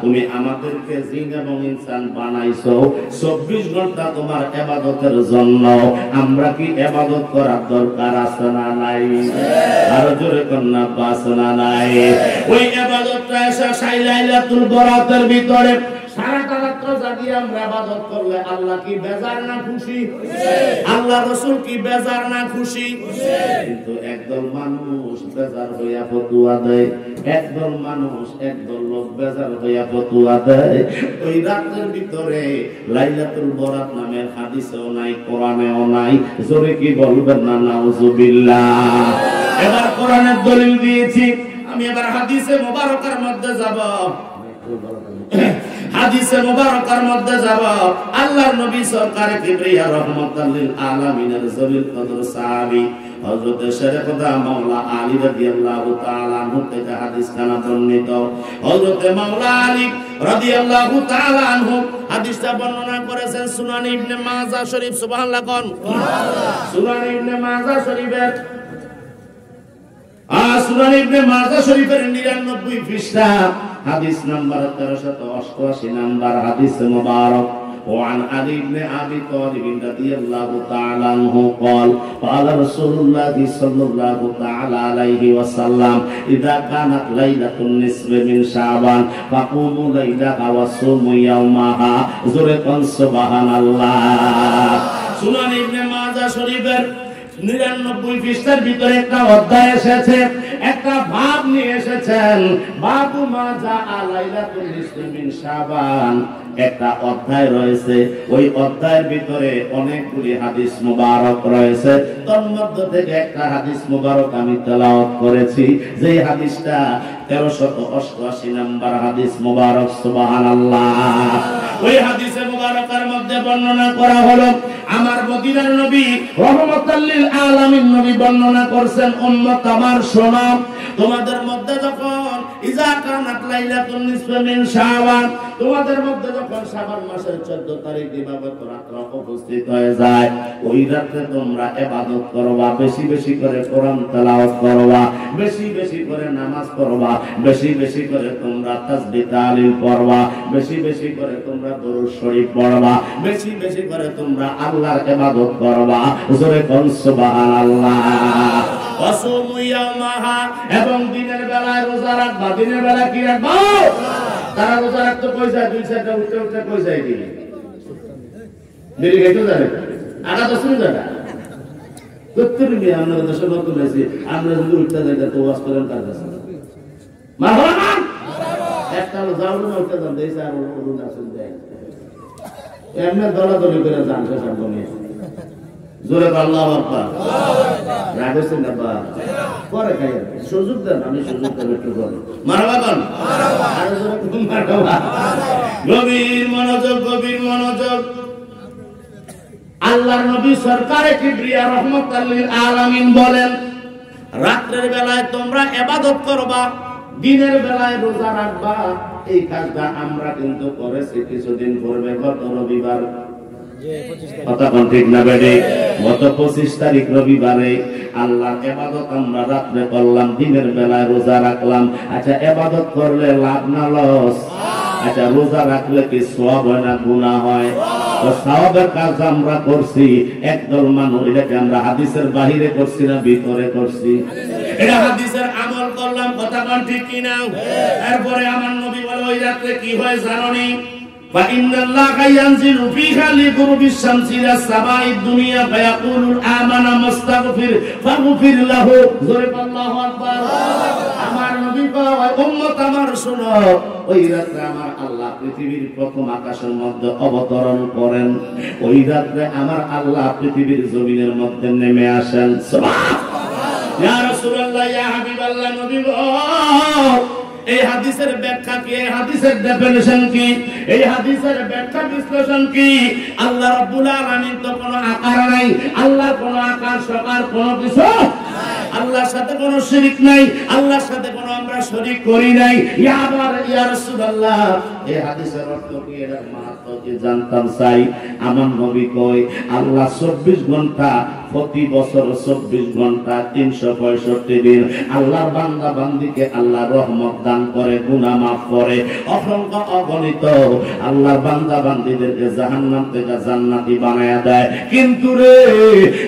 তুমি আমাদেরকে জিন এবং ইনসান বানাইছো 24 ঘন্টা তোমার ইবাদতের জন্য। আমরা কি ইবাদত করার দরকার আছে না নাই? আর জোরে কন্যা বাস না নাই? ওই ইবাদতটা এসে লাইলাতুল বরাতের ভিতরে সারাটা রাত জাগিয়ে আমরা ইবাদত করলে আল্লাহ কি বেজার না খুশি? আল্লাহ রাসূল কি বেজার না খুশি? কিন্তু একদল মানুষ বেজার হইয়া ফতুয়া দেয়, একদল মানুষ, একদল লোক বেজার হইয়া ফতুয়া দেয়। ওই রাতের ভিতরে লাইলাতুল বরাত নামের হাদিসেও নাই, কোরআনেও নাই। জোরে কি বলবেন না নাউজুবিল্লাহ? এবার কোরআনের দলিল দিয়েছি, আমি এবার হাদিসে মুবারকার মধ্যে যাব। হাদিসে মুবারকার মধ্যে যাব। আল্লাহর নবী সরকারে কিবরিয়া রাহমাতাল লিল আলামিনের জলিল কদর সাহাবী হযরত শরীফুদ্দা মাওলা আলী রাদিয়াল্লাহু তাআলা আনহু থেকে হাদিস খানা বর্ণিত। হযরত মাওলা আলী রাদিয়াল্লাহু তাআলা আনহু হাদিসটা বর্ণনা করেছেন সুনান ইবনে মাজাহ শরীফ। সুবহানাল্লাহ কোন? সুবহানাল্লাহ। সুনান ইবনে মাজাহ শরীফের সুনান ইবনে মাজাহ শরীফের 99 পৃষ্ঠা হাদিস নাম্বার 1388 নাম্বার হাদিস মুবারক। وعن علي بن ابي طالب رضي الله تعالى عنه قال قال رسول الله صلى الله تعالى عليه وسلم اذا كانت ليله النصف من شعبان فقوموا ليلها وصوموا يومها زرقا سبحان الله। সুনান ইবনে মাজাহ শরীফের 99 পৃষ্ঠার ভিতরে একটা অধ্যায় এসেছে, একটা ভাব নিয়ে এসেছেন, বাবু মাজা লাইলাতুল নিসফি মিন শাবান। একটা অধ্যায় রয়েছে, ওই অধ্যায়ের ভিতরে অনেকগুলি হাদিস মুবারক রয়েছে। তার মধ্যে থেকে একটা হাদিস মুবারক আমি তেলাওয়াত করেছি, যেই হাদিসটা 1388 নাম্বার হাদিস মুবারক। সুবহানাল্লাহ। ওই হাদিসে মুবারকের মধ্যে বর্ণনা করা হলো, আমার মদিনার নবী রহমাতাল লিল আলামিন নবী বর্ণনা করছেন, উম্মত আমার শোনো, তোমাদের মধ্যে যখন ইজা কানাত লাইলাতুন নিসফি মিন শাবান, তোমাদের মধ্যে যখন শাবান মাসের 14 তারিখ দিবাগত রাত উপস্থিত হয়ে যায়, ওই রাতে তোমরা ইবাদত করবা, বেশি বেশি করে কোরআন তেলাওয়াত করবা, বেশি বেশি করে নামাজ পড়বা, বেশি বেশি করে তোমরা তাসবিহ তাহলিল পড়বা, বেশি বেশি করে তোমরা দরুদ শরীফ পড়বা, বেশি বেশি করে তোমরা আল্লাহর ইবাদত করবা। জোরে কোন সুবহানাল্লাহ। ওয়াসুমু ইয়াওমাহা, এবং দিনের বেলায় রোজা রাখবা। দিনের বেলা কি রাখবা? তারা রোজা রাখতে কই যায়? 2-4টা উঠতে উঠতে কই যায়? দিনে দেরি গেটো জানে আগা তো শুনে যায় কতটুকু নিয়ে আমরা দেশে নতুন আছি, আমরা যদি উঠতে যাই তো ওয়াজ করেন কার কাছে মারহাবা একটা যাও না উঠতে যান দেই স্যার ওরুন আসেন দেয় এমনি দলাদলি করে যান সে সব নিয়ে জোরে আল্লাহু আকবার। রাগছেন না বা পরে খাই সুযোগ দেন, আমি সুযোগ দেব একটু করে মারহাবা মারহাবা। আর জোরে তুমি মারহাবা। গভীর মনোযোগ, গভীর মনোযোগ। আল্লাহর নবী সরকারে কিবরিয়া রাহমাতাল লিল আলামিন বলেন, রাতের বেলায় তোমরা ইবাদত করবা, দিনের বেলায় রোজা রাখবা। এই কাজটা আমরা কিন্তু করেছি কিছুদিন পূর্বে, গত রবিবার। কথা কোন ঠিক না বেড়ে? গত 25 তারিখ রবিবারে আল্লাহর ইবাদত আমরা রাতে করলাম, দিনের বেলায় রোজা রাখলাম। আচ্ছা, ইবাদত করলে লাভ না লস? আচ্ছা, রোজা রাখলে কি সওয়াব হয় না গুনাহ হয়? তো সওয়াবের কাজ আমরা করছি। একদল মানুষ, এটাকে আমরা হাদিসের বাহিরে করছি না ভিতরে করছি? এটা হাদিসের আমল করলাম। কথা কোন ঠিক কিনা? এরপরে আমার নবী বলে, ওই রাতে কি হয় জানোনি? فإن الله ينزل فيها لغروب الشمس إلى السماء الدنيا فيقول آمن مستغفر فاغفر له ضرب الله أكبر আমার নবী কয় উম্মত আমার শুনো ওই রাতে আমার আল্লাহ পৃথিবীর প্রথম আকাশের মধ্যে অবতরণ করেন ওই রাতে আমার আল্লাহ পৃথিবীর জমিনের মধ্যে নেমে আসেন সুবহানাল্লাহ ইয়া রাসূলুল্লাহ ইয়া হাবিবাল্লাহ নবী গো এই হাদিসের ব্যাখ্যা কি এই হাদিসের ডেফিনিশন কি এই হাদিসের ব্যাখ্যা বিশ্লেষণ কি আল্লাহ রাব্বুল আলামিন তো কোনো আকার নাই আল্লাহর কোনো আকার সকার কোনো কিছু আল্লাহর সাথে কোনো শিরক নাই আল্লাহর সাথে কোনো আমরা শরীক করি নাই ইয়া রাসূলুল্লাহ এই হাদিসের অর্থ কি এর মাহাত্ম্য কি জানতাম চাই আমার নবী কয় আল্লাহ 24 ঘন্টা প্রতি বছর 24 ঘন্টা 365 দিন আল্লাহর বান্দা বান্দীকে আল্লাহ রহমত দান করে গুনাহ maaf করে অসংখ্য অগণিত আল্লাহর বান্দা বান্দীদেরকে জাহান্নাম থেকে জান্নাতি বানায়া দেয় কিন্তু রে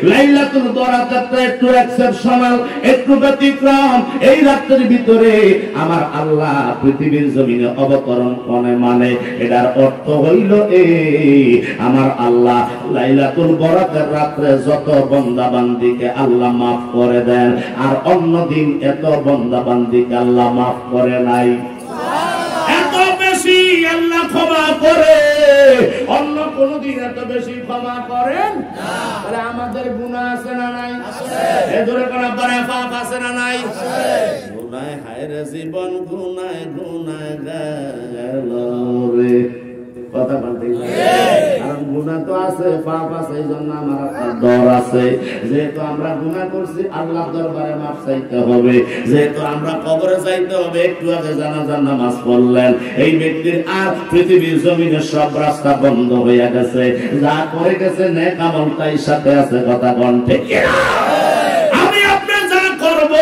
লাইলাতুল বরাকাতটা একটু এক্সেপশনাল একটু ব্যতিক্রম এই রাতের ভিতরে আমার আল্লাহ পৃথিবীর জমিনে অবতরণ করে মানে এটার অর্থ হইল এই আমার আল্লাহ লাইলাতুল বরাকাতের রাতে যত বান্দা বান্দীকে আল্লাহ maaf করে দেন আর অন্য দিন এত বান্দা বান্দীকে আল্লাহ maaf করে নাই এত বেশি আল্লাহ ক্ষমা করে অন্য কোন দিন এত বেশি ক্ষমা করেন না তাহলে আমাদের গুনাহ আছে না নাই আছে এদরে কোন বড় পাপ আছে না নাই আছে গুনাহ হায়রে জীবন গুনাহ গুনাহ গেল রে কথা বলতে কারণ গুনাহ তো আছে পাপ আছে এইজন্য আমার ডর আছে যেহেতু আমরা গুনাহ করছি আল্লাহর দরবারে maaf চাইতে হবে যেহেতু আমরা কবরে যাইতে হবে একটু আগে জানাজার নামাজ পড়লেন এই ব্যক্তির আর পৃথিবীর জমিনে সব রাস্তা বন্ধ হয়ে গেছে যা করে গেছে নেক আমল তাই সাথে আছে কথা কোন ঠিক আমি আপনি যা করব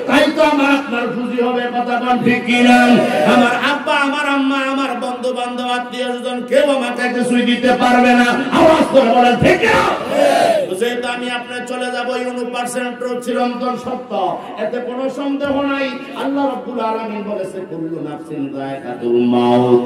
তাই তো আমার আপনার খুশি হবে কথা কোন ঠিক না আমার আব্বা আমার আম্মা আমার বন্ধু বান্ধব আত্মীয়স্বজন কেউ আমাকে কিছুই দিতে পারবে না আওয়াজ করে বলেন ঠিক না যেহেতু আমি আপনার চলে যাব 1% চিরন্তন সত্য এতে কোনো সন্দেহ নাই আল্লাহ রাব্বুল আলামিন বলেছে কুল্লু নাফসিন যায়কাতুল মাউত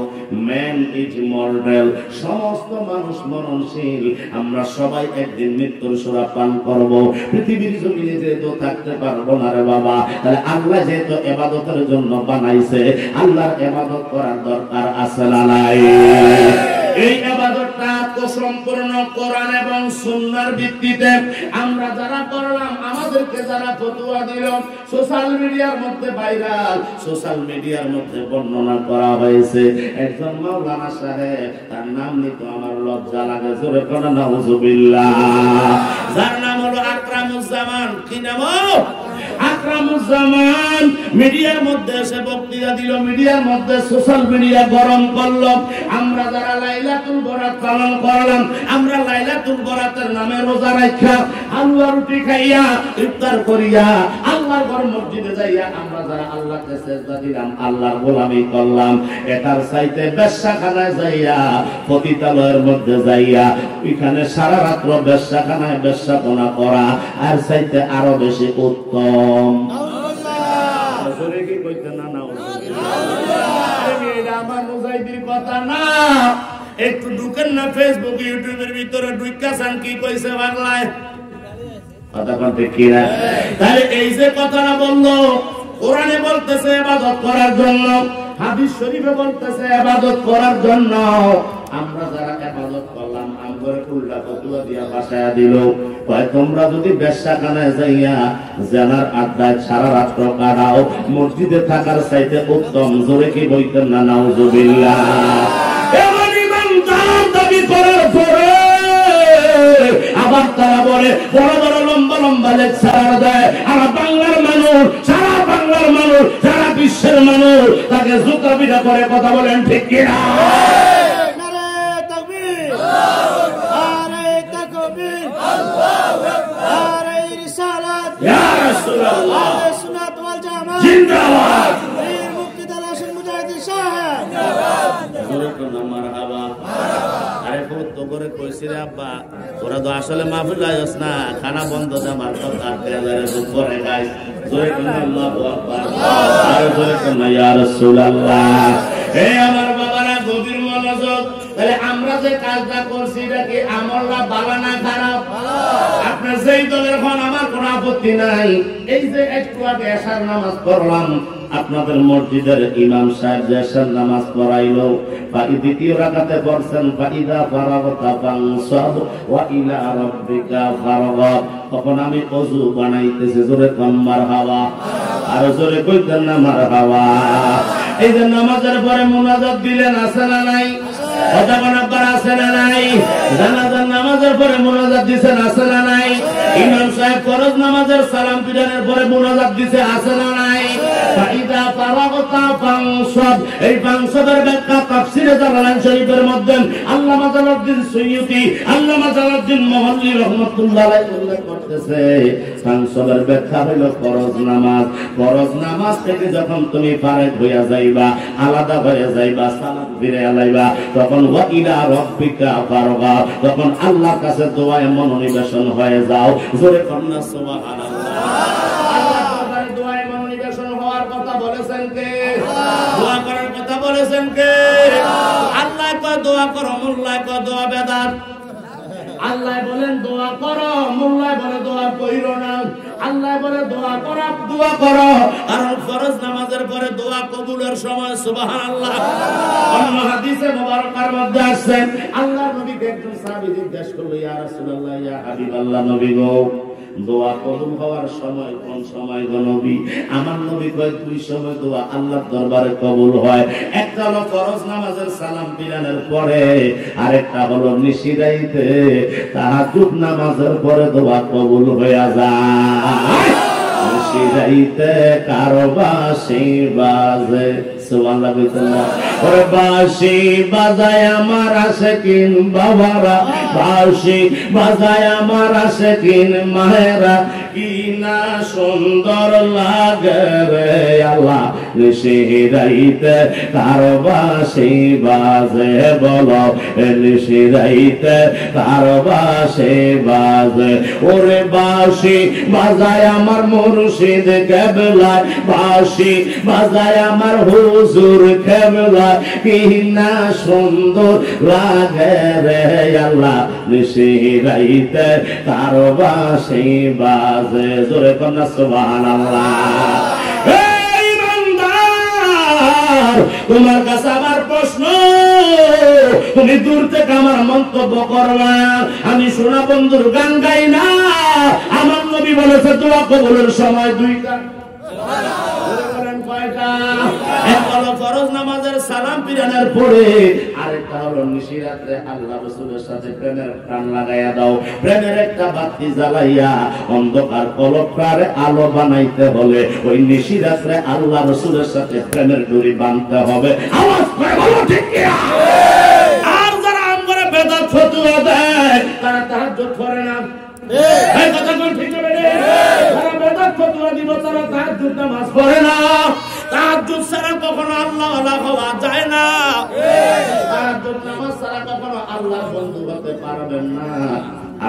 ম্যান ইজ মর্টাল সমস্ত মানুষ মরণশীল আমরা সবাই একদিন মৃত্যুর সোরা পান করব পৃথিবীর জমিনে যেহেতু থাকতে পারবো না রে বাবা তাহলে আল্লাহ যেহেতু ইবাদতের জন্য বানাইছে আল্লাহর ইবাদত করার দরকার আছে না নাই এই ইবাদতটা তো সম্পূর্ণ কোরআন এবং সুন্নাহর ভিত্তিতে আমরা যারা করলাম আমাদেরকে যারা ফতোয়া দিল সোশ্যাল মিডিয়ার মধ্যে ভাইরাল সোশ্যাল মিডিয়ার মধ্যে বর্ণনা করা হয়েছে একজন মাওলানা সাহেব তার নাম নিতে আমার লজ্জা লাগে জোরে কোন নাউজুবিল্লাহ যার নাম হলো আকরামুজ্জামান কি নাম আকরামুজ্জামান মিডিয়ার মধ্যে এসে বক্তৃতা দিল মিডিয়ার মধ্যে সোশ্যাল মিডিয়া গরম করলো আমরা যারা লাইলাতুল বরাত পালন করলাম আমরা লাইলাতুল বরাতের নামে রোজা রাখা হালুয়া রুটি খাইয়া ইফতার করিয়া আল্লাহর ঘর মসজিদে যাইয়া আমরা যারা আল্লাহকে সিজদা দিলাম আল্লাহর গোলামি করলাম এটার চাইতে বেশ্যাখানায় যাইয়া পতিতালয়ের মধ্যে যাইয়া ওইখানে সারা রাত্র বেশ্যাখানায় বেশ্যাপনা করা আর চাইতে আরো বেশি উত্তম কি কইতে না না আমার মুজাহিদের কথা না একটু ঢুকেন না ফেসবুক ইউটিউবের ভিতরে ঢুকাছেন কি কইছে বাংলায় কথা বলতে কি না তাহলে এই যে কথাটা বললো কোরআনে বলতেছে ইবাদত করার জন্য হাদিস শরীফে বলতেছে ইবাদত করার জন্য আমরা যারা ইবাদত করলাম আমগরে উল্টা ফতোয়া দিয়া বাসায়া দিল কয় তোমরা যদি বেশ্যাখানায় যাইয়া জানার আড্ডায় সারা রাত কাটাও মসজিদে থাকার চাইতে উত্তম জোরে কি বলতেন না নাউজুবিল্লাহ এমন ইমানদার দাবি করার পরে আবার তারা বলে বড় বড় লম্বা লম্বা লেকচার দেয় আর বাংলার মানুষ সারা বাংলার মানুষ সারা বিশ্বের মানুষ তাকে জুতা পিটা করে কথা বলেন ঠিক কিনা জিন্দাবাদ তোরা তো আসলে মাহফিল আয়োস না খানা বন্ধ আমার আমার বাবারা গভীর মনোযোগ কাজটা করছি এটা কি আমলটা ভালো না খারাপ? আপনার যেই দলের হন আমার কোনো আপত্তি নাই। এই যে একটু আগে এশার নামাজ পড়লাম, আপনাদের মসজিদের ইমাম সাহেব যে এশার নামাজ পড়াইলো, দ্বিতীয় রাকাতে পড়ছেন ফাইদা ফারাগতা ফানসাব ওয়া ইলা রাব্বিকা ফারগাব। তখন আমি ওযু বানাইতেছি, জোরে কোন মারহাবা, আর জোরে কইতেন না মারহাবা। এই যে নামাজের পরে মুনাজাত দিলেন, আছে না নাই? কথা বলার আছে না নাই? জানাজার নামাজের পরে মুনাজাত দিছেন, আছে না নাই? ইমাম সাহেব ফরজ নামাজের সালাম ফিরানোর পরে মুনাজাত দিছে, আছে না নাই? ফাইদা ফারাগতা ফানসাব, এই ফানসাবের ব্যাখ্যা তাফসীরে জালালাইন শরীফের মধ্যে আল্লামা জালালউদ্দিন সুয়ুতী, আল্লামা জালালউদ্দিন মুহাল্লি রাহমাতুল্লাহ আলাইহি উল্লেখ করতেছে, ফানসাবের ব্যাখ্যা হলো ফরজ নামাজ। ফরজ নামাজ থেকে যখন তুমি ফারেগ হইয়া যাইবা, আলাদা হয়ে যাইবা, সালাত ফিরে আলাইবা, তখন ওয়া ইলা রাব্বিকা ফারগাব, তখন আল্লাহর কাছে দোয়ায় মনোনিবেশন হয়ে যাও। জোরে কন্না সুবহানাল্লাহ। আল্লাহর দরবারে দোয়ায় মনোনিবেশন হওয়ার কথা বলেছেন কে? দোয়া করার কথা বলেছেন কে? আল্লাহ কয় দোয়া করো, মোল্লা কয় দোয়া বেদাত। আল্লাহ বলেন দোয়া করো, মোল্লা বলে দোয়া কইরো না। আল্লাহ বলে দোয়া করো, দোয়া করো, কারণ ফরজ নামাজের পরে দোয়া কবুলের সময়। সুবহানাল্লাহ। অন্য হাদিসে মুবারকার মধ্যে আছে, আল্লাহর নবীকে একজন সাহাবী জিজ্ঞেস করলো, ইয়া রাসূলুল্লাহ, ইয়া হাবিবাল্লাহ, নবী গো, দোয়া কবুল হওয়ার সময় কোন সময় গো নবী? আমার নবী কয় দুই সময় দোয়া আল্লাহর দরবারে কবুল হয়। একটা হলো ফরজ নামাজের সালাম ফিরানোর পরে, আরেকটা হলো নিশিরাইতে তাহাজ্জুদ নামাজের পরে দোয়া কবুল হয়ে যায়। নিশিরাইতে কারো বাঁশি বাজে, সুবহানাল্লাহ বিসমিল্লাহ। ওরে বাঁশি বাজায় আমার আশিকিন বাবারা, বাঁশি বাজায় আমার আশিকিন মায়েরা, কি না সুন্দর লাগে রে আল্লাহ। নিশিরাইতে কারো বাঁশি বাজে, বলো নিশিরাইতে কারো বাঁশি বাজে। ওরে বাঁশি বাজায় আমার মুর্শিদ কেবলা, বাঁশি বাজায় আমার হুজুর কেবলা, কি না সুন্দর লাগে রে আল্লাহ। নিশিরাইতে কারো বাঁশি বাজে, জোরে কন্যা সুবহানাল্লাহ। তোমার কাছে আমার প্রশ্ন, তুমি দূর থেকে আমার মন্তব্য করবা, আমি সোনা বন্ধুর গান গাই না। আমার নবী বলেছে দোয়া কবুলের সময় দুইটা। একটা হলো ফরজ নামাজের সালাম ফিরানোর পরে, আরেকটা হলো নিশিরাতে আল্লাহ রাসূলের সাথে প্রেমের প্রাণ লাগাইয়া দাও। প্রেমের একটা বাতি জ্বালাইয়া অন্ধকার কলবটারে আলো বানাইতে হলে ওই নিশিরাতে আল্লাহ রাসূলের সাথে প্রেমের ডোরি বাঁধতে হবে। আওয়াজ করে বলো ঠিক কি? আর যারা আমগরে বেদাত ফতোয়া দেয় তারা তাহাজ্জুদ করে না। এই কথা কোন ঠিক হবে রে? যারা বেদাত ফতোয়া দিব তারা তাহাজ্জুদ নামাজ পড়ে না। তাহাজ্জুদ ছাড়া কখনো আল্লাহ ওয়ালা হওয়া যায় না। তাহাজ্জুদ নামাজ ছাড়া কখনো আল্লাহর বন্ধু হতে পারবেন না।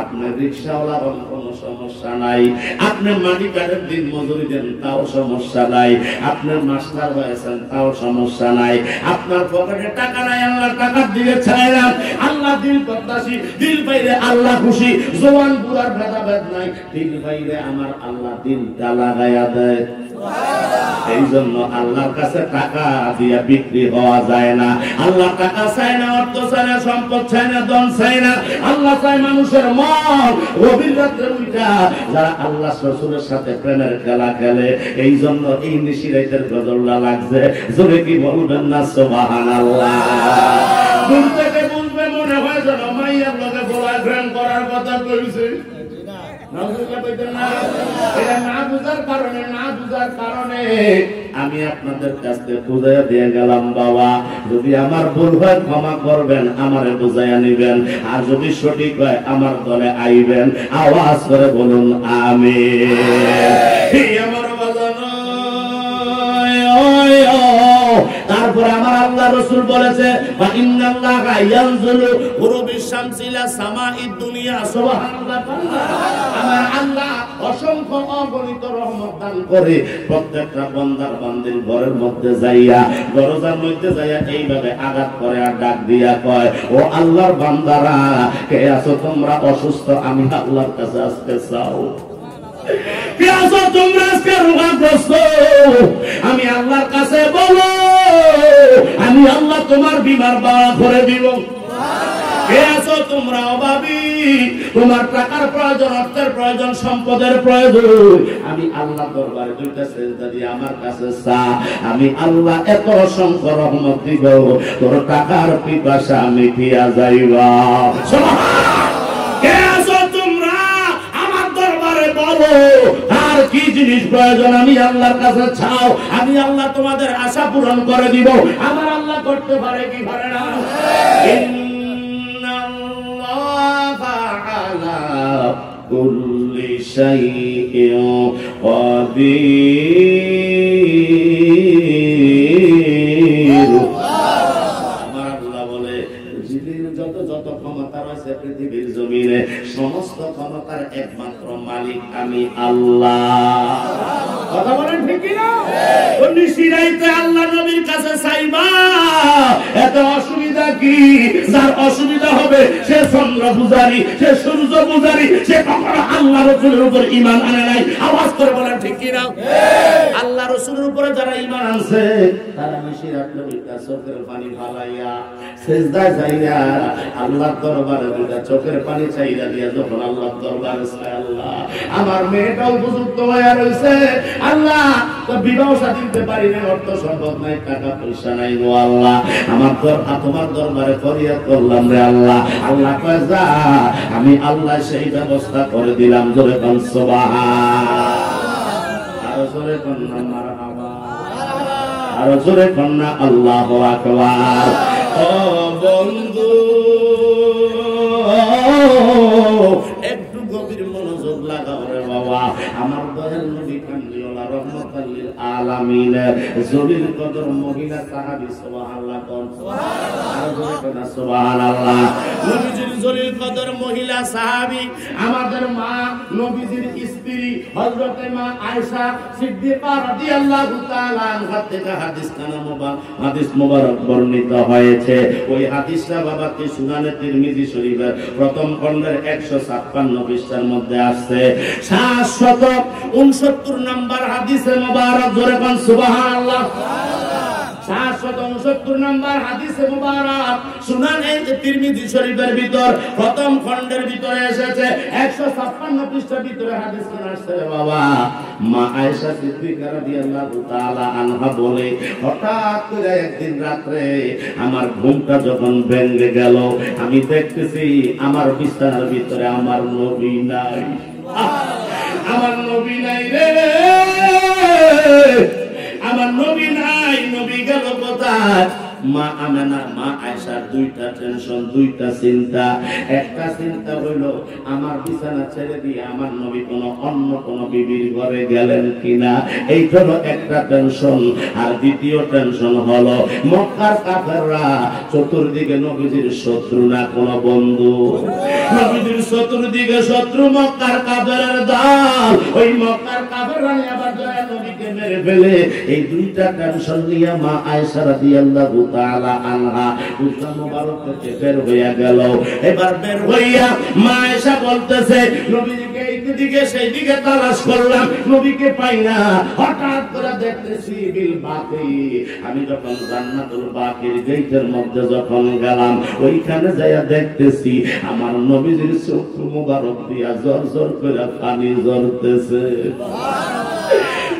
আপনার রিকশাওয়ালা হন কোনো সমস্যা নাই, আপনি মাটি কাঠের দিন মজুরি দেন তাও সমস্যা নাই, আপনার মাস্টার হয়েছেন তাও সমস্যা নাই, আপনার পকেটে টাকা নাই আল্লাহ টাকার দিকে ছাড়লাম, আল্লাহ দিল প্রত্যাশী, দিল বাইরে আল্লাহ খুশি, জওয়ান বুড়ার ভেদাভেদ নাই, দিল বাইরে আমার আল্লাহ দিলটা লাগাইয়া দেয়। এই জন্য আল্লাহর কাছে টাকা দিয়া বিক্রি হওয়া যায় না। আল্লাহ টাকা চায় না, অর্থ চায় না, সম্পদ চায় না, ধন চায় না। আল্লাহ চায় মানুষের মন। গভীর রাত্রে উঠা যারা আল্লাহ রাসূলের সাথে প্রেমের খেলা খেলে, এই জন্য এই নিশিরাতের গজলটা লাগছে। জোরে কি বলবেন না সুবহানাল্লাহ? দূর থেকে বুঝবে মনে হয় যেন মাইয়ার লগে বয়ফ্রেন্ড করার কথা কইছে। আমি আপনাদের কাছে বুঝাইয়া দিয়ে গেলাম বাবা, যদি আমার ভুল হয় ক্ষমা করবেন, আমারে বুঝাইয়া নিবেন, আর যদি সঠিক হয় আমার দলে আইবেন। আওয়াজ করে বলুন আমিন। আমার বাজানো তারপর তারপরে আমার আল্লাহ রাসূল বলেছে ওয়া ইন্নাল্লাহা ইয়ানজুলু গুরুবিশ শামসি ইলা সামাঈদ দুনিয়া সুবহানাল্লাহ। আমার আল্লাহ অসংখ্য অগণিত রহমত দান করে প্রত্যেকটা বান্দার বান্দির ঘরের মধ্যে যাইয়া দরজার মধ্যে যাইয়া এইভাবে আঘাত করে আর ডাক দিয়া কয় ও আল্লাহর বান্দারা কে আছো তোমরা অসুস্থ আমি আল্লাহর কাছে আসতে চাও। কে আছো তোমরা আজকে রোগাগ্রস্ত আমি আল্লাহর কাছে বলো আমি আল্লাহ তোমার বিমার বাড়া করে দিব। কে আছো তোমরা অভাবী তোমার টাকার প্রয়োজন অর্থের প্রয়োজন সম্পদের প্রয়োজন আমি আল্লাহ দরবারে দুইটা সেজদা দিয়ে আমার কাছে চা আমি আল্লাহ এত অসংখ্য রহমত দিব তোর টাকার পিপাসা মিটিয়া যাইবা। কে আছো তোমরা আমার দরবারে বলো আর কি জিনিস প্রয়োজন আমি আল্লাহর কাছে চাও আমি আল্লাহ তোমাদের আশা পূরণ করে দিব। আমার আল্লাহ করতে পারে কি পারে না? কুল্লি শাইইন কাদির। আমার আল্লাহ বলে পৃথিবীর যত ক্ষমতা রয়েছে পৃথিবীর জমিনে সমস্ত ক্ষমতার একমাত্র মালিক আমি আল্লাহ। কথা বলেন ঠিক কি না? নিশিরাইতে আল্লাহ নবীর কাছে চাইবা এত অসুবিধা কি? যার অসুবিধা হবে সে চন্দ্র পূজারী সে সূর্য পূজারী সে কখনো আল্লাহ রাসূলের উপর ঈমান আনে নাই। আওয়াজ করে বলেন ঠিক কি না? আল্লাহ রাসূলের উপরে যারা ঈমান আনছে তারা নিশিরাত নবীর কাছে চোখের পানি ফালাইয়া সিজদায় যাইয়া আল্লাহর দরবারে দুইটা চোখের পানি চাইরা দিয়া যখন আল্লাহর দরবারে চায় আল্লাহ আমার মেয়েটাও উপযুক্ত হয়ে রয়েছে আল্লাহ তো বিবাহ শাদী দিতে পারি না অর্থ সম্পদ নাই টাকা পয়সা নাই গো আল্লাহ আমার তোমার দরবারে ফরিয়াদ করলাম রে আল্লাহ। আল্লাহ কয় যা আমি আল্লাহ সেই ব্যবস্থা করে দিলাম। জোরে কোন সুবহান আর জোরে কোন মারহাবা আর জোরে কোন আল্লাহু আকবার। ও বন্ধু একটু গভীর মনোযোগ লাগাও রে বাবা। আমার দয়াল নবী কামলিওয়ালা রহমাতুল লিল আলামিন জলিল কদর মহিলা সাহাবী সুবহানাল্লাহ সুবহানাল্লাহ সুবহানাল্লাহ। নবীজির জলিল কদর মহিলা সাহাবী আমাদের মা নবীজির স্ত্রী হযরত মা আয়েশা সিদ্দিকা রাদিয়াল্লাহু তাআলা আনহা থেকে হাদিস মুবারক বর্ণিত হয়েছে। ওই হাদিসটা বাবাকে সুনানে তিরমিজি শরীফের প্রথম খণ্ডের 156 পৃষ্ঠার মধ্যে আছে। 769 নম্বর হাদিসে মুবারক জোরে কোন সুবহানাল্লাহ। 769 নম্বর হাদিসে মুবারক সুনানে তিরমিজি শরীফের ভিতর প্রথম খণ্ডের ভিতরে এসেছে 156 পৃষ্ঠার ভিতরে হাদিস আসছে বাবা। মা আয়েশা সিদ্দিকা রাদিয়াল্লাহু তাআলা আনহা বলে হঠাৎ করে একদিন রাতে আমার ঘুমটা যখন ভেঙে গেল আমি দেখতেছি আমার বিছানার ভিতরে আমার নবী নাই। আমার নবী নাই রে আমার নবী নাই। নবী গেল কোথায়? মা আমেনা মা আয়েশার দুইটা টেনশন দুইটা চিন্তা। একটা চিন্তা হইলো আমার বিছানা ছেড়ে দিয়ে আমার নবী অন্য কোন বিবির ঘরে গেলেন কিনা এই হলো একটা টেনশন। আর দ্বিতীয় টেনশন হলো মক্কার কাফেররা চতুর্দিকে নবীজির শত্রু না কোন বন্ধু। নবীজির চতুর্দিকে শত্রু মক্কার কাফেরের দল। ওই মক্কার কাফেররা আবার দয়াল নবীকে মেরে ফেলে। এই দুইটা টেনশন নিয়ে মা আয়েশা রাদিয়াল্লাহু তাআলা আনহা উসমান মুবারক থেকে বের হইয়া গেল। এবার বের হইয়া মা আয়েশা বলতেছে নবীকে এইদিকে সেই দিকে তালাশ করলাম নবীকে পাই না। হঠাৎ করে দেখতেছি বিল বাকি আমি যখন জান্নাতুল বাকির গেটের মধ্যে যখন গেলাম ওইখানে যাইয়া দেখতেছি আমার নবীজির চোখ মুবারক দিয়া জোর জোর করে পানি ঝরতেছে।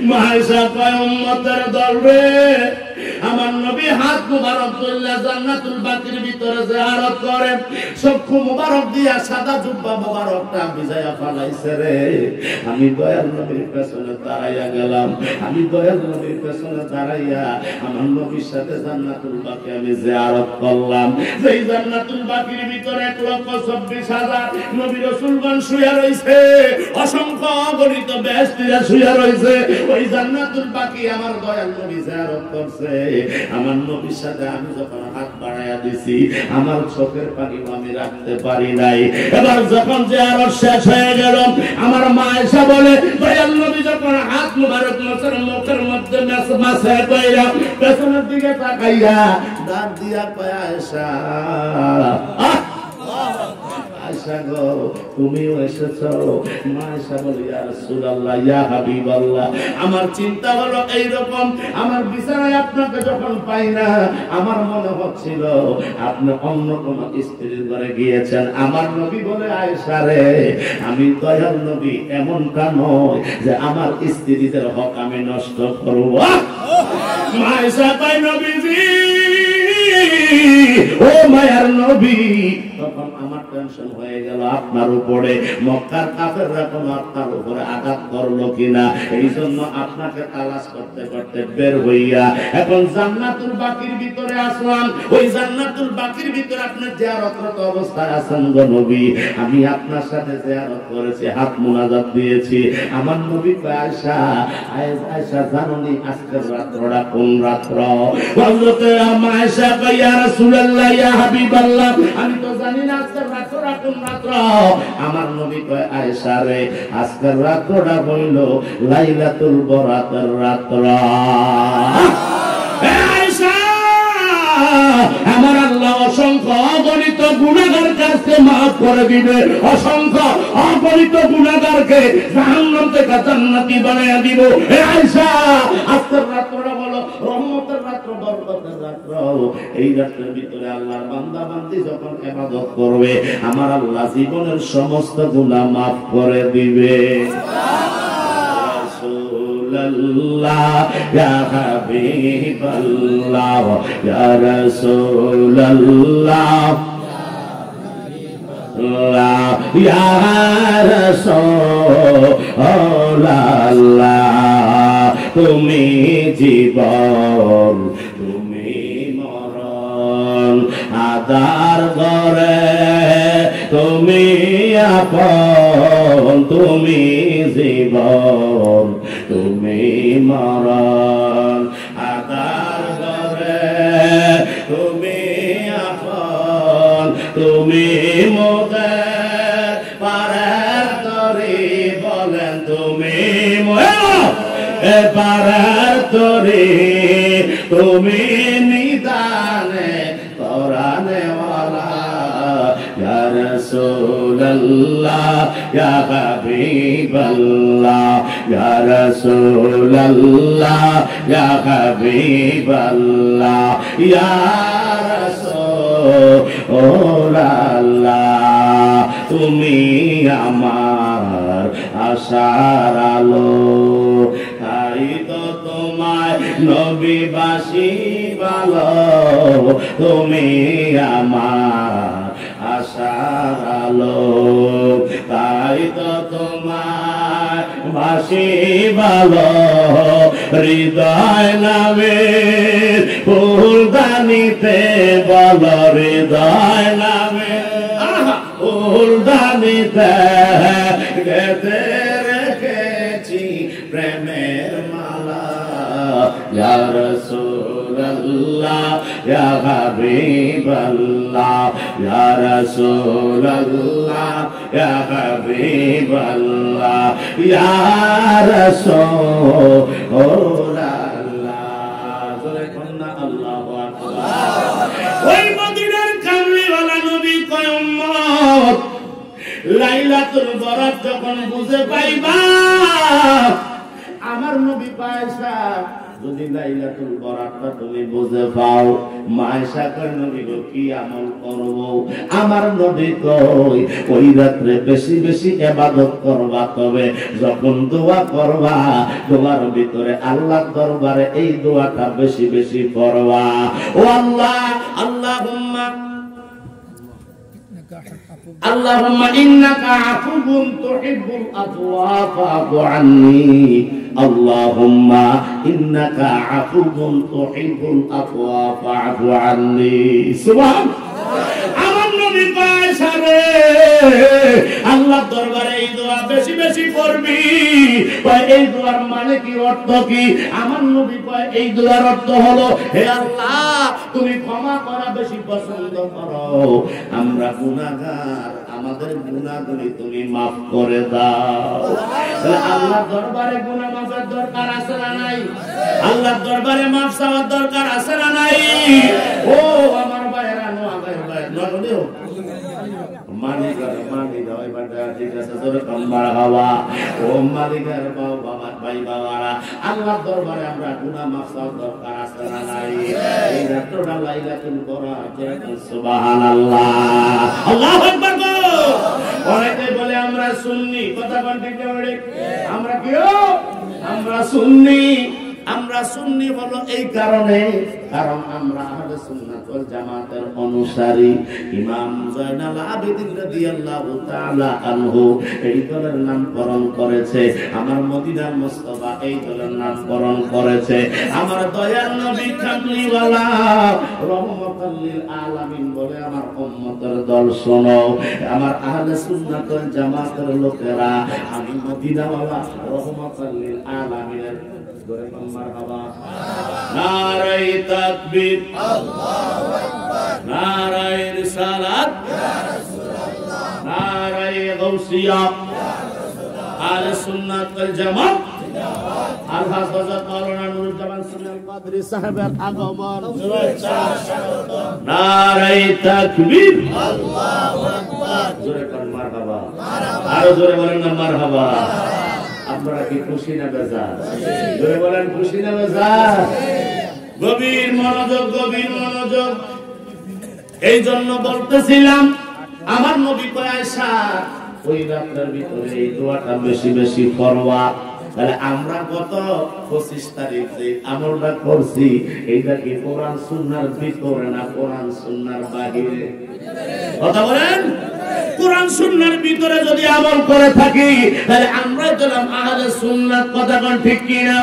মা আয়েশা কয় উম্মতের দল রে আমার নবী হাত মুবারক তুললে জান্নাতুল বাকির ভিতরে জিয়ারত করে চক্ষু মুবারক দিয়া সাদা জুব্বা মুবারকটা ভিজায়া ফলাইছে রে। আমি দয়াল নবীর পেছনে দাঁড়াইয়া গেলাম। আমি দয়াল নবীর পেছনে দাঁড়াইয়া আমার নবীর সাথে জান্নাতুল বাকি আমি জিয়ারত করলাম। যেই জান্নাতুল বাকির ভিতরে 1,24,000 নবী রাসূলগণ শুয়ে রইছে। অসংখ্য অগণিত বেহেশতীরা শুয়ে রইছে। ওই জান্নাতুল বাকি আমার দয়াল নবী জিয়ারত করছে। আমার নবীর সাথে আমি যখন হাত বাড়াইয়া দিছি আমার চোখের পানি আমি রাখতে পারি নাই। এবার যখন জিয়ারত শেষ হয়ে গেল আমার মা এসে বলে দয়াল নবী যখন হাত মুবারক মুখের মধ্যে মাসে কইরা পেছনের দিকে তাকাইয়া ডাক দিয়া কয় আয়েশা, আয়েশা গো তুমিও এসেছো। মা আয়েশা বলে ইয়া রাসূলুল্লাহ ইয়া হাবিবাল্লাহ, আমার চিন্তা হলো এইরকম, আমার বিছানায় আপনাকে যখন পাই না আমার মনে হচ্ছিল আপনি অন্য কোন স্ত্রীর ঘরে গিয়েছেন। আমার নবী বলে আয়েশা রে, আমি দয়াল নবী এমনটা নয় যে আমার স্ত্রীদের হক আমি নষ্ট করব। মা আয়েশা কয় নবীজি, ও মায়ার নবী, তখন আমার টেনশন হয়ে গেল আপনার উপরে, মক্কার কাফেররা কোন আপনার উপরে আঘাত করলো কিনা, এই জন্য আপনাকে তালাশ করতে করতে বের হইয়া এখন জান্নাতুল বাকির ভিতরে আসলাম। ওই জান্নাতুল বাকির ভিতরে আপনি জিয়ারতরত অবস্থায় আছেন গো নবী, আমি আপনার সাথে জিয়ারত করেছি, হাত মুনাজাত দিয়েছি। আমার নবী কয় আয়েশা, আয়েশা জানোনি আজকের রাতটা কোন রাত্র? হযরতে আয়েশা কয় ইয়া রাসূলুল্লাহ ইয়া হাবিবাল্লাহ, আমি তো জানি না আজকের রাতটা কোন রাত্র। আমার নবী কয় আয়েশা রে, আজকের রাতটা হইল লাইলাতুল বরাতের রাত্র। আমার আল্লাহ অসংখ্য অগণিত গুনাহগার কাছে মাফ করে দিবে, অসংখ্য অগণিত গুনাহগারকে জাহান্নাম থেকে জান্নাতি বানায়া দিব। হে আয়েশা, আজকের রাতটা হলো রহমতের রাত, বরকতের রাত। এই রাতের ভিতরে আল্লাহর বান্দা বান্দি যখন ইবাদত করবে আমার আল্লাহ জীবনের সমস্ত গুনাহ মাফ করে দিবে। ইয়া হাবিবাল্লাহ ইয়া রাসূলুল্লাহ ইয়া রাসূলুল্লাহ, তুমি জীবন তুমি মরণ, আদার ঘরে তুমি আপন, তুমি জীবন তুমি মরণ, আদার ঘরে তুমি আপন, তুমি মোদের পারের তরি, বলেন তুমি পারের তরি, তুমি নিদানে তোরানে ওয়ালা। ইয়া রাসূলুল্লাহ ইয়া হাবিবাল্লাহ ইয়া রাসূলুল্লাহ ইয়া হাবিবাল্লাহ ইয়া রাসূলুল্লাহ, তুমি আমার আশার আলো, তাই তো তোমায় নবীবাসী ভালো, তুমি আমার আশার আলো, তাই তো তোমায় বাসি ভালো, হৃদয় নামে ফুলদানিতে বল, হৃদয় নামে ফুলদানিতে গেঁথে রেখেছি প্রেমের মালা। ইয়া রাসূলুল্লাহ ইয়া হাবিবাল্লাহ ইয়া রাসূলুল্লাহ ইয়া হাবিবাল্লাহ ইয়া রাসূলুল্লাহ। জোরে কন্না আল্লাহু আকবার। ওই মদিনার কামলিওয়ালা নবী কয় উম্মত, লাইলাতুল বরাত যখন বুঝে পাইবা, আমার নবী আয়েশা যদি লাইলাতুল বরাতটা তুমি বুঝে পাও, মা আয়েশা কয় নবী গো কি আমল করব? আমার নবী কই ওই রাতে বেশি বেশি ইবাদত করবা, তবে যখন দোয়া করবা দোয়ার ভিতরে আল্লাহর দরবারে এই দোয়াটা বেশি বেশি পড়বা। ও আল্লাহ, আল্লাহুম্মা আল্লাহুম্মা ইন্নাকা আফুউন তুহিব্বুল আফওয়া ফা'ফু আন্নী, আল্লাহুম্মা ইন্নাকা আফুউন তুহিব্বুল আফওয়া ফা'ফু আন্নী। সুবহানাল্লাহ। আমার নবী আয়েশা রে, আল্লাহর দরবারে এই দোয়া বেশি বেশি করবি। এই দোয়ার মানে কি, অর্থ কি? আমার নবী কয় এই দোয়ার অর্থ হলো, হে আল্লাহ তুমি ক্ষমা করা বেশি পছন্দ করো, আমরা গুনাহগার, আমাদের গুনাহগুলি তুমি মাফ করে দাও। তাহলে আল্লাহর দরবারে গুনাহ মাফের দরকার আছে না নাই? আল্লাহর দরবারে মাফ চাওয়ার দরকার আছে না নাই? ও আমার ভাইরা, নোয়াগাঁয়ের ভাইরা, নোয়াগাঁও মালিকার মালিকা ওই বাটা ঠিক আছে, তোর কম্বার হওয়া ও মালিকার বাবা ভাই বাবারা, আল্লাহর দরবারে আমরা গুনাহ মাফ চাওয়ার দরকার আছে না নাই? এই রাতটা লাইলাতুল বরাকাত, সুবহানাল্লাহ, আল্লাহু আকবার। অনেকে বলে আমরা সুন্নি, কথা কোন ঠিক না? আমরা কি? আমরা সুন্নি। আমরা সুন্নি হলো এই কারণে, কারণ আমরা আহলে সুন্নাত ওয়াল জামাতের অনুসারী। ইমাম জয়নাল আবেদিন রাদিয়াল্লাহু তাআলা আনহু এই দলের নামকরণ করেছে, আমার মদিনার মুস্তাফা এই দলের নামকরণ করেছে, আমার দয়ার নবী কামলিওয়ালা রহমাতুল লিল আলামিন বলে আমার উম্মতের দল শোনো। আমার আহলে সুন্নাত ওয়াল জামাতের লোকেরা, আমি মদিনাওয়ালা রহমাতুল লিল আলামিনের নারায়ে তাকবীর, আল্লাহু আকবার, নারায়ে রিসালাত, ইয়া রাসূলুল্লাহ, নারায়ে গাউসিয়া, ইয়া রাসূলুল্লাহ, আহলে সুন্নাত ওয়াল জামাত জিন্দাবাদ। আলহাজ হযরত মাওলানা নুরুজ্জামান সুন্নাল কাদরি সাহেবের আগমন, নারায়ে তাকবীর, আল্লাহু আকবার, জোরে কোন মারহাবা, আরো জোরে বলেন না মারহাবা। আপনারা কি খুশি না বেজার? জোরে বলেন খুশি না বেজার? গভীর মনোযোগ, গভীর মনোযোগ। এই জন্য বলতেছিলাম আমার নবী কয় আয়েশা ওই রাতের ভিতরে এই দোয়াটা বেশি বেশি পড়বা। তাহলে আমরা গত 25 তারিখ যে আমলটা করছি, এইটা কি কোরআন সুন্নাহর ভিতরে না কোরআন সুন্নাহর বাহিরে? কথা বলেন। কোরআন সুন্নাহর ভিতরে যদি আমল করে থাকি, তাহলে আমরাই হলাম আহলে সুন্নাত, কথা কোন ঠিক কি না?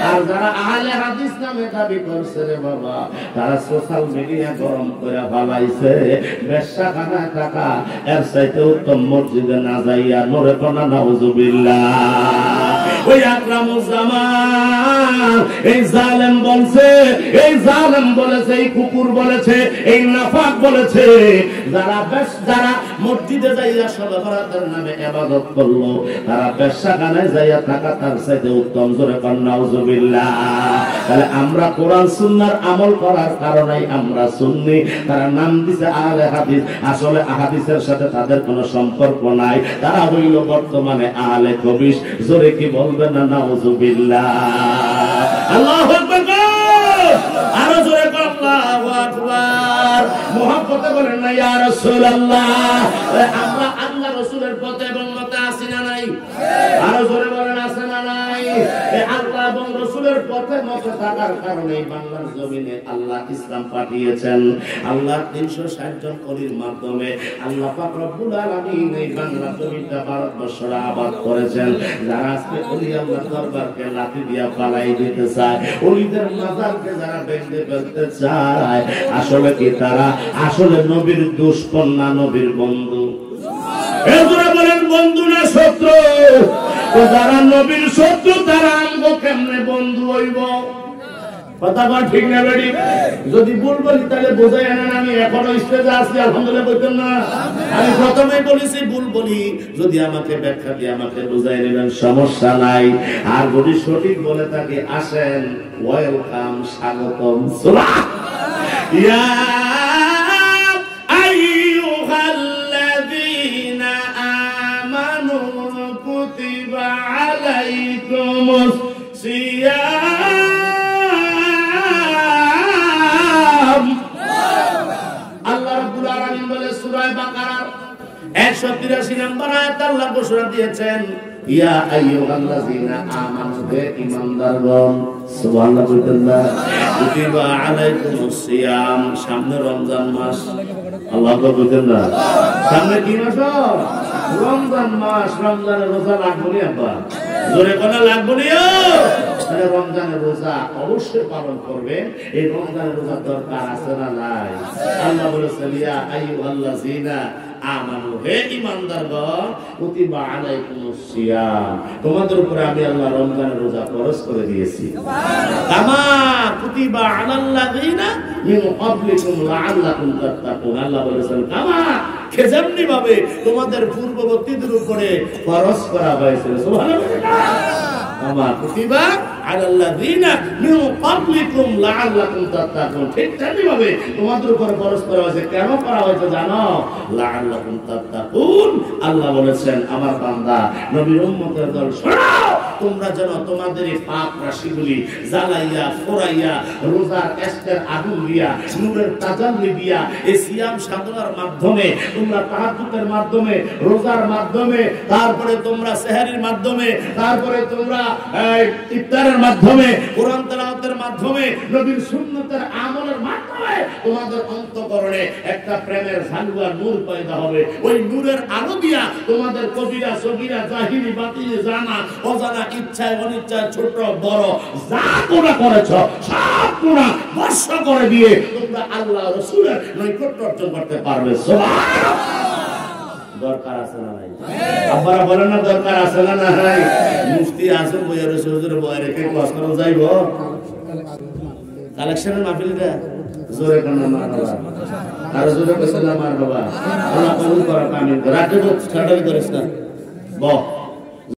আর যারা আহলে হাদিস নামে দাবি করছে রে বাবা, তারা সোশ্যাল মিডিয়া গরম করে ফলাইছে, বেশ্যাখানায় টাকা এর চাইতে উত্তম মসজিদে না যাইয়া নরে কোনা নাউজুবিল্লাহ। ওই আকরামুজ্জামান এই জালেম বলছে, এই জালেম বলেছে, এই কুকুর বলেছে, এই নাফাক বলেছে, যারা মসজিদে যাইয়া সবে বরাতের নামে ইবাদত করলো, তারা বেশ্যাখানায় যাইয়া থাকা তার চাইতে উত্তম, জোরে কোন নাউজুবিল্লাহ। তাহলে আমরা কোরআন সুন্নাহর আমল করার কারণেই আমরা সুন্নি। তারা নাম দিছে আহলে হাদিস, আসলে হাদিসের সাথে তাদের কোনো সম্পর্ক নাই, তারা হইল বর্তমানে আহলে খবিস। জোরে কি বলবেন না নাউজুবিল্লাহ? আল্লাহু আকবার, আরো জোরে বল আল্লাহু আকবার। মুহাব্বতে বলেন না ইয়া রাসূলুল্লাহ। আমরা আল্লাহ রাসূলের পথে এবং মতে আছি না নাই? আরো জোরে বলেন আছে না নাই? এই আল্লাহ এবং রাসূলের পথে মতে থাকার কারণে বাংলার জমিনে আল্লাহ ইসলাম পাঠিয়েছেন। আল্লাহ 360 জন ওলির মাধ্যমে আল্লাহ পাক রব্বুল আলামিন এই বাংলা জমিটা ভারতবর্ষের আবাদ করেছেন। যারা আজকে ওলি আল্লাহর দরবারকে লাঠি দিয়া পালাই দিতে চায়, ওলিদের মাজারকে যারা ভেঙে ফেলতে চায়, আসলে কি তারা আসলে নবীর দুশমন না নবীর বন্ধু? এজরা বলেন বন্ধু না শত্রু? তো যারা নবীর শত্রু তারা আমগো কেমনে বন্ধু হইব? কথা বল ঠিক না বেড়ি? যদি ভুল বলি তাহলে বোঝাই না আমি এখনো স্টেজে আছি, আলহামদুলিল্লাহ বলতেন না? আমি প্রথমেই বলেছি ভুল বলি, যদি আমাকে ব্যাখ্যা দিয়ে আমাকে বুঝাই নেবেন, সমস্যা নাই। আর যদি সঠিক বলে থাকি, আসেন, ওয়েলকাম, স্বাগতম। ইয়া আইয়ুহাল্লাযীনা আমানু কুতিবা আলাইকুমুস সিয়াম। আল্লাহ রাব্বুল আলামিন বলে সূরা বাকারা 183 নম্বর আয়াত আল্লাহ ঘোষণা দিয়েছেন, ইয়া আইয়ুহাল্লাযীনা আমানু, হে ঈমানদারগণ, সুবহানাল্লাহ বলতেন না? কুতিবা আলাইকুমুস সিয়াম, সামনে রমজান মাস, আল্লাহ বলতেন না? সামনে কি মাস? রমজান মাস। রমজানের রোজা লাগবে না আব্বা? জোরে কোনা লাগবে না? তাহলে রমজানের রোজা অবশ্যই পালন করবে। এই রমজানের রোজা দরকার আছে না নাই? আল্লাহ বলেছেন, ইয়া আইয়ুহাল্লাযীনা আমানু, হে ঈমানদারগণ, কুতিবা আলাইকুমুস সিয়াম, তোমাদের উপরে আমি আল্লাহ রমজানের রোজা ফরজ করে দিয়েছি। কামা কুতিবা আলাল্লাযিনা মিন ক্বাবলিকুম লাআল্লাকুম তাত্তাকুন, আল্লাহ বলেছেন কামা, যেমনি ভাবে তোমাদের পূর্ববর্তীদের উপরে ফরজ করা হয়েছিল। সুবহানাল্লাহ। কামা কুতিবা আলাল্লাযিনা মিন ক্বাবলিকুম লাআল্লাকুম তাত্তাকুন, ঠিক তেমনি ভাবে তোমাদের উপর ফরজ করা হয়েছে। কেন করা হয়েছে জানো? লাআল্লাকুম তাত্তাকুন, আল্লাহ বলেছেন আমার বান্দা নবীর উম্মতের দল শোনো, তোমরা যেন তোমাদের এই পাপ রাশিগুলি জ্বালাইয়া ফোরাইয়া রোজার এস্টের আগুন দিয়া নূরের তাজাল্লি দিয়া এই সিয়াম সাধনার মাধ্যমে, তোমরা তাহাজ্জুদের মাধ্যমে, রোজার মাধ্যমে, তারপরে তোমরা সেহরির মাধ্যমে, তারপরে তোমরা ইফতারের মাধ্যমে, কোরআন তেলাওয়াতের মাধ্যমে, নবীর সুন্নতের আমলের মাধ্যমে তোমাদের অন্তঃকরণে একটা প্রেমের ঝালুয়া নূর পয়দা হবে। ওই নূরের আলো দিয়া তোমাদের কবিরা সগীরা জাহিরি বাতিনি জানা অজানা ইচ্ছায় অনিচ্ছায় ছোট বড় যা তোমরা করেছ সব গুনাহ বর্ষ করে দিয়ে তোমরা আল্লাহ রাসূলের নৈকট্য অর্জন করতে পারবে। সুবহানাল্লাহ। দরকার আছে না নাই? আপনারা বলেন না দরকার আছে না নাই? মুফতি আজম বইয়ের হুজুরে বইয়ে রেখে ক্লাস করা যাইব? কালেকশনের মাহফিলটা জোরে কোন মারহাবা, আর জোরে কোন মারহাবা। আল্লাহ কবুল করুক, আমিন। রাতে তো ছাড়াই করিস না। বাহ।